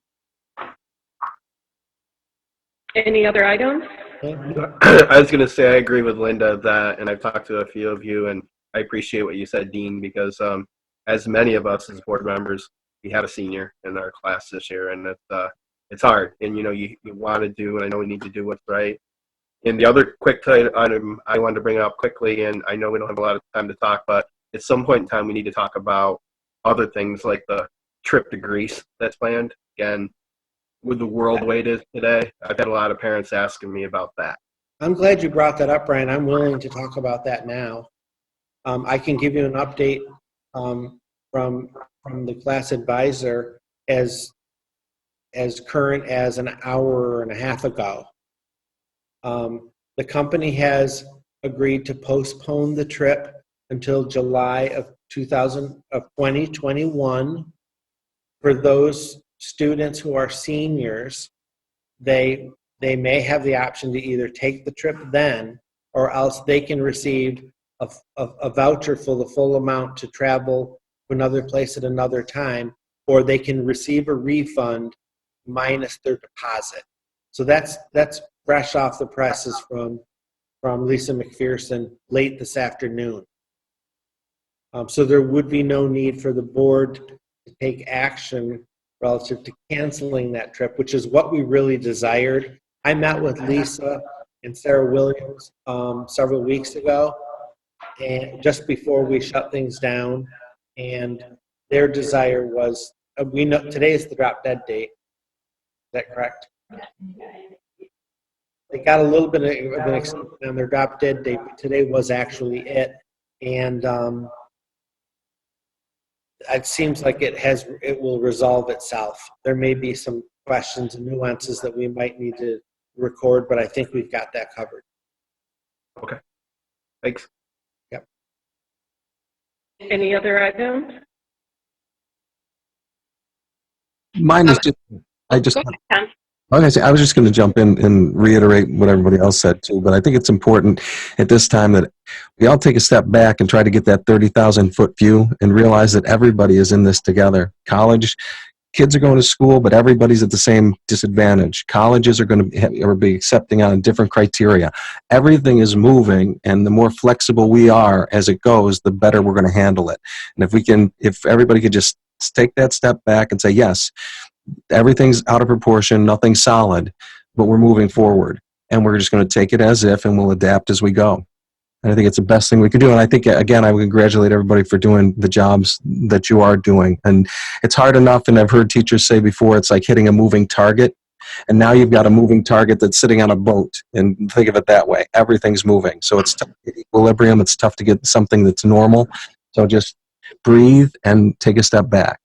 Any other items? I was going to say I agree with Linda that, and I've talked to a few of you, and I appreciate what you said, Dean, because as many of us as board members, we have a senior in our class this year, and it's hard. And you know, you want to do, and I know we need to do what's right. And the other quick item I wanted to bring up quickly, and I know we don't have a lot of time to talk, but at some point in time we need to talk about other things like the trip to Greece that's planned. Again, with the world the way it is today, I've had a lot of parents asking me about that. I'm glad you brought that up, Brian. I'm willing to talk about that now. I can give you an update from the class advisor as current as an hour and a half ago. The company has agreed to postpone the trip until July of 2021. For those students who are seniors, they may have the option to either take the trip then, or else they can receive a voucher for the full amount to travel to another place at another time, or they can receive a refund minus their deposit. So that's fresh off the presses from Lisa McPherson late this afternoon. So there would be no need for the board to take action relative to canceling that trip, which is what we really desired. I met with Lisa and Sarah Williams several weeks ago, and just before we shut things down, and their desire was, we know today is the drop dead date. Is that correct? They got a little bit of an extension on their drop dead date, but today was actually it. And it seems like it will resolve itself. There may be some questions and nuances that we might need to record, but I think we've got that covered. Okay. Thanks. Yep. Any other items? Mine is just, Go ahead, Tom. Okay, I was just going to jump in and reiterate what everybody else said too, but I think it's important at this time that we all take a step back and try to get that 30,000-foot view and realize that everybody is in this together. College kids are going to school, but everybody's at the same disadvantage. Colleges are going to be accepting on different criteria. Everything is moving, and the more flexible we are as it goes, the better we're going to handle it. And if everybody could just take that step back and say, yes, everything's out of proportion, nothing's solid, but we're moving forward. And we're just going to take it as if, and we'll adapt as we go. And I think it's the best thing we can do. And I think, again, I would congratulate everybody for doing the jobs that you are doing. And it's hard enough, and I've heard teachers say before, it's like hitting a moving target. And now you've got a moving target that's sitting on a boat. And think of it that way. Everything's moving. So it's tough to get equilibrium. It's tough to get something that's normal. So just breathe and take a step back.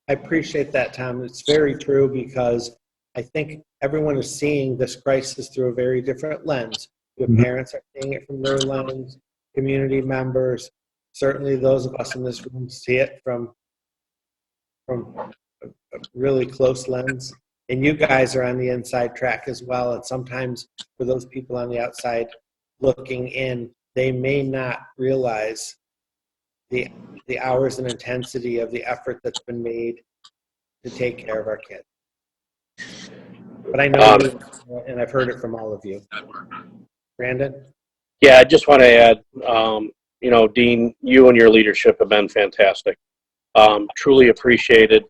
I appreciate that, Tom. It's very true, because I think everyone is seeing this crisis through a very different lens. Your parents are seeing it from their lens, community members, certainly those of us in this room see it from a really close lens. And you guys are on the inside track as well. And sometimes for those people on the outside looking in, they may not realize the hours and intensity of the effort that's been made to take care of our kids. But I know you, and I've heard it from all of you. Brandon? Yeah, I just want to add, Dean, you and your leadership have been fantastic. Truly appreciated.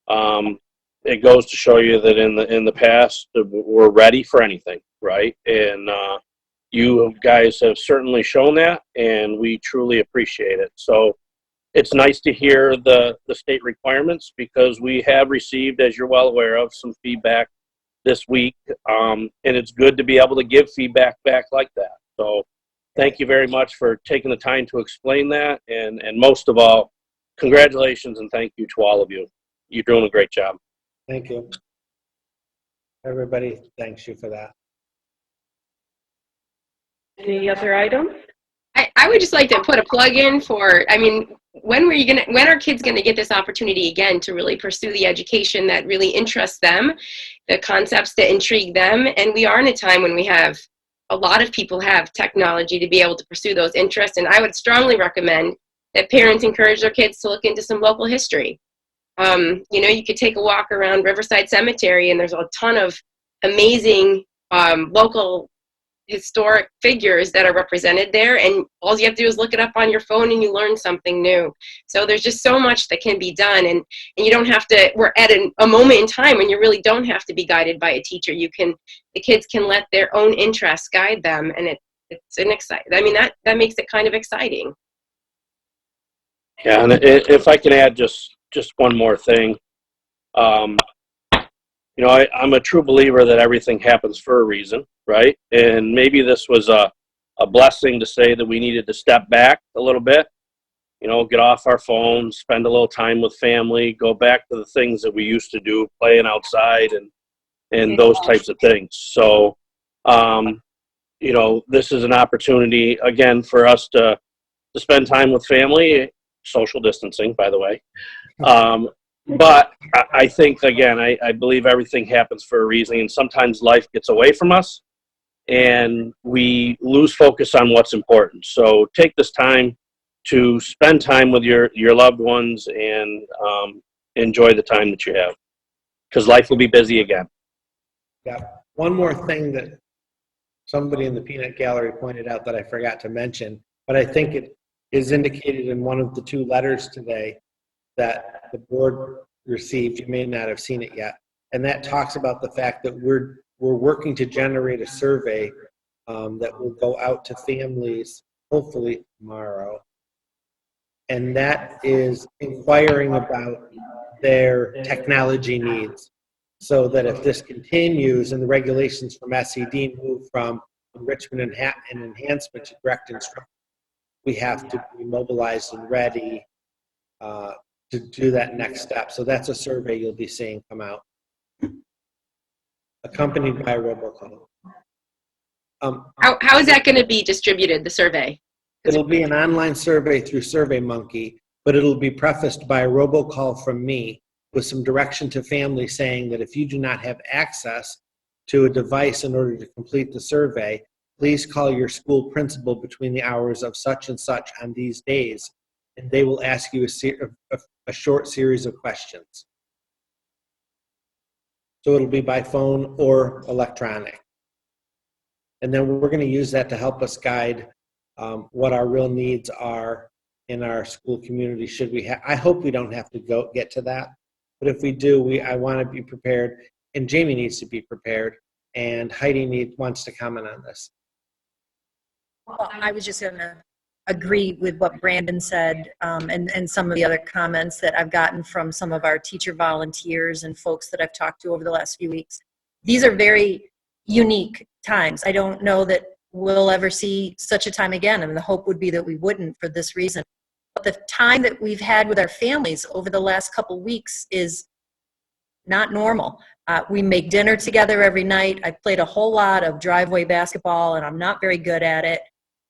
It goes to show you that in the past, we're ready for anything, right? And you guys have certainly shown that, and we truly appreciate it. So it's nice to hear the state requirements, because we have received, as you're well aware of, some feedback this week, and it's good to be able to give feedback back like that. So thank you very much for taking the time to explain that, and most of all, congratulations and thank you to all of you. You're doing a great job. Thank you. Everybody thanks you for that. Any other items? I would just like to put a plug in for, when are kids gonna get this opportunity again to really pursue the education that really interests them, the concepts that intrigue them? And we are in a time when a lot of people have technology to be able to pursue those interests. And I would strongly recommend that parents encourage their kids to look into some local history. You could take a walk around Riverside Cemetery, and there's a ton of amazing local historic figures that are represented there, and all you have to do is look it up on your phone and you learn something new. So there's just so much that can be done, and you don't have to, we're at a moment in time when you really don't have to be guided by a teacher. The kids can let their own interests guide them, and it's an exciting, that makes it kind of exciting. Yeah, and if I can add just one more thing, I'm a true believer that everything happens for a reason, right? And maybe this was a blessing to say that we needed to step back a little bit, get off our phones, spend a little time with family, go back to the things that we used to do, playing outside and those types of things. So, this is an opportunity, again, for us to spend time with family, social distancing, by the way. But I think, again, I believe everything happens for a reason, and sometimes life gets away from us and we lose focus on what's important. So take this time to spend time with your loved ones and enjoy the time that you have, because life will be busy again. Yeah. One more thing that somebody in the peanut gallery pointed out that I forgot to mention, but I think it is indicated in one of the two letters today that the board received. You may not have seen it yet. And that talks about the fact that we're working to generate a survey that will go out to families, hopefully tomorrow. And that is inquiring about their technology needs, so that if this continues and the regulations from SED move from enrichment and enhancement to direct instruction, we have to be mobilized and ready to do that next step. So that's a survey you'll be seeing come out, accompanied by a robocall. How is that going to be distributed, the survey? It'll be an online survey through SurveyMonkey, but it'll be prefaced by a robocall from me with some direction to families saying that if you do not have access to a device in order to complete the survey, please call your school principal between the hours of such and such on these days, and they will ask you a short series of questions. So it'll be by phone or electronic. And then we're going to use that to help us guide what our real needs are in our school community. Should we I hope we don't have to get to that, but if we do, I want to be prepared, and Jamie needs to be prepared, and Heidi wants to comment on this. Well, I was just going to agree with what Brandon said, and some of the other comments that I've gotten from some of our teacher volunteers and folks that I've talked to over the last few weeks. These are very unique times. I don't know that we'll ever see such a time again. I mean, the hope would be that we wouldn't for this reason. But the time that we've had with our families over the last couple weeks is not normal. We make dinner together every night. I've played a whole lot of driveway basketball, and I'm not very good at it.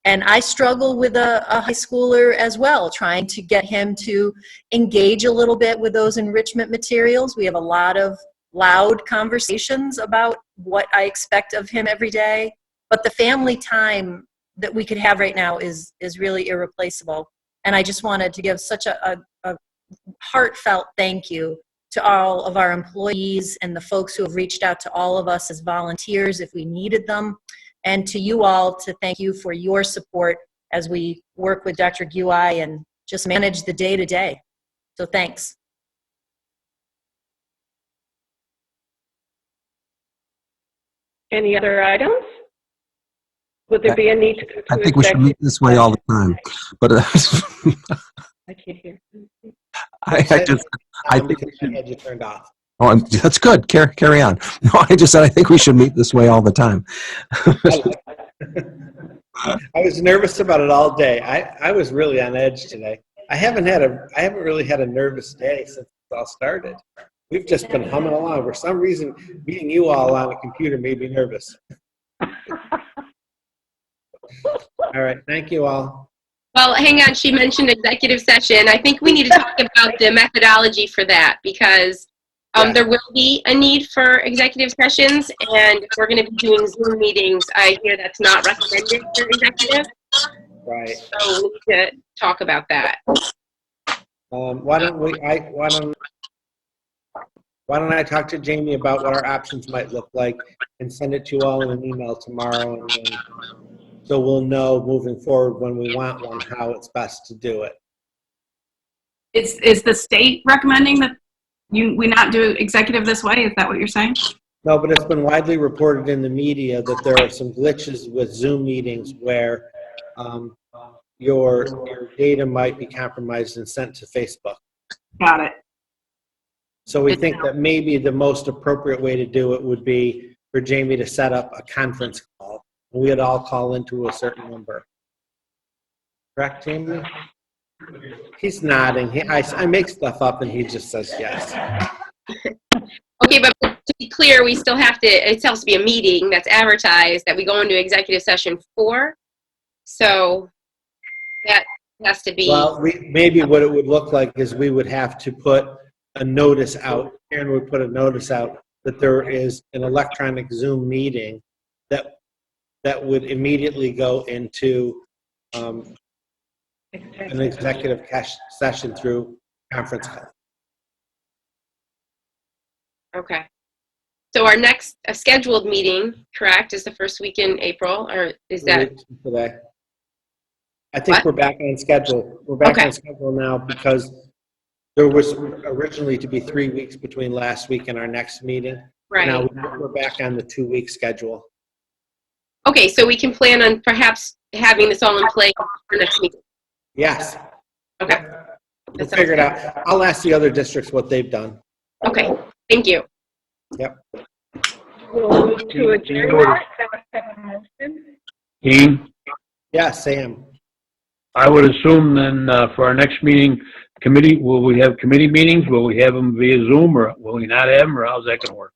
And I struggle with a high schooler as well, trying to get him to engage a little bit with those enrichment materials. We have a lot of loud conversations about what I expect of him every day. But the family time that we could have right now is really irreplaceable. And I just wanted to give such a heartfelt thank you to all of our employees and the folks who have reached out to all of us as volunteers if we needed them. And to you all, to thank you for your support as we work with Dr. Gui and just manage the day-to-day. So thanks. Any other items? Would there be a need to go to I think we should meet this way all the time. But I can't hear. I think I had you turned off. Oh, that's good. Carry on. No, I just said I think we should meet this way all the time. I was nervous about it all day. I was really on edge today. I haven't really had a nervous day since it all started. We've just been humming along. For some reason, meeting you all on a computer made me nervous. All right. Thank you all. Well, hang on. She mentioned executive session. I think we need to talk about the methodology for that, because there will be a need for executive sessions, and we're going to be doing Zoom meetings. I hear that's not recommended for executive. Right. So we need to talk about that. Why don't I talk to Jamie about what our options might look like and send it to you all in an email tomorrow, and then, so we'll know moving forward when we want one how it's best to do it. Is the state recommending that we not do executive this way? Is that what you're saying? No, but it's been widely reported in the media that there are some glitches with Zoom meetings where your data might be compromised and sent to Facebook. Got it. So we think that maybe the most appropriate way to do it would be for Jamie to set up a conference call. We would all call into a certain number. Correct, Jamie? He's nodding. I make stuff up and he just says yes. Okay, but to be clear, it still has to be a meeting that's advertised that we go into executive session for. So that has to be. Well, maybe what it would look like is we would have to put a notice out. Karen would put a notice out that there is an electronic Zoom meeting that would immediately go into an executive session through conference call. Okay. So our next scheduled meeting, correct, is the first week in April, or is that? Today. I think we're back on schedule. We're back on schedule now because there was originally to be 3 weeks between last week and our next meeting. Right. Now we're back on the 2-week schedule. Okay, so we can plan on perhaps having this all in play for next meeting. Yes. Okay. We'll figure it out. I'll ask the other districts what they've done. Okay, thank you. Yep. We'll move to adjourn. Dean, Yeah, Sam. I would assume then for our next meeting, will we have committee meetings? Will we have them via Zoom, or will we not have them, or how's that going to work?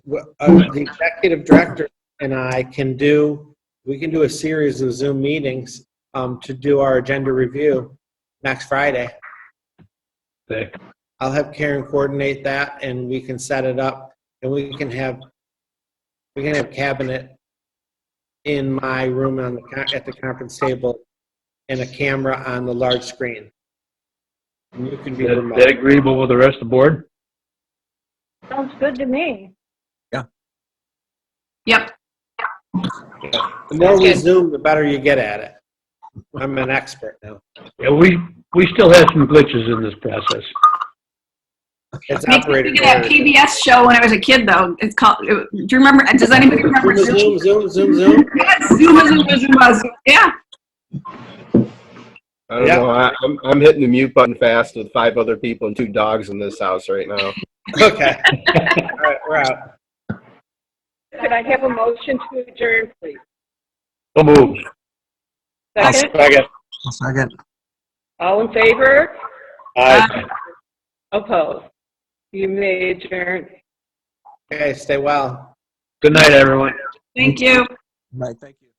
The executive director and I we can do a series of Zoom meetings to do our agenda review next Friday. Okay. I'll have Karen coordinate that, and we can set it up, and we can have cabinet in my room at the conference table and a camera on the large screen. And you can be Is remote. that agreeable with the rest of the board? Sounds good to me. Yep. The more we Zoom, the better you get at it. I'm an expert now. Yeah, we still have some glitches in this process. It's Makes me operator think of that errors. PBS show when I was a kid, though. It's called. Do you remember? Does anybody remember Zoom? Zoom. Yes, Zoom. Yeah. I don't know. I'm hitting the mute button fast with 5 other people and 2 dogs in this house right now. Okay. All right, we're out. Could I have a motion to adjourn, please? So moved. Second? Second. All in favor? Aye. Opposed? You may adjourn. Okay, stay well. Good night, everyone. Thank you. Right, thank you.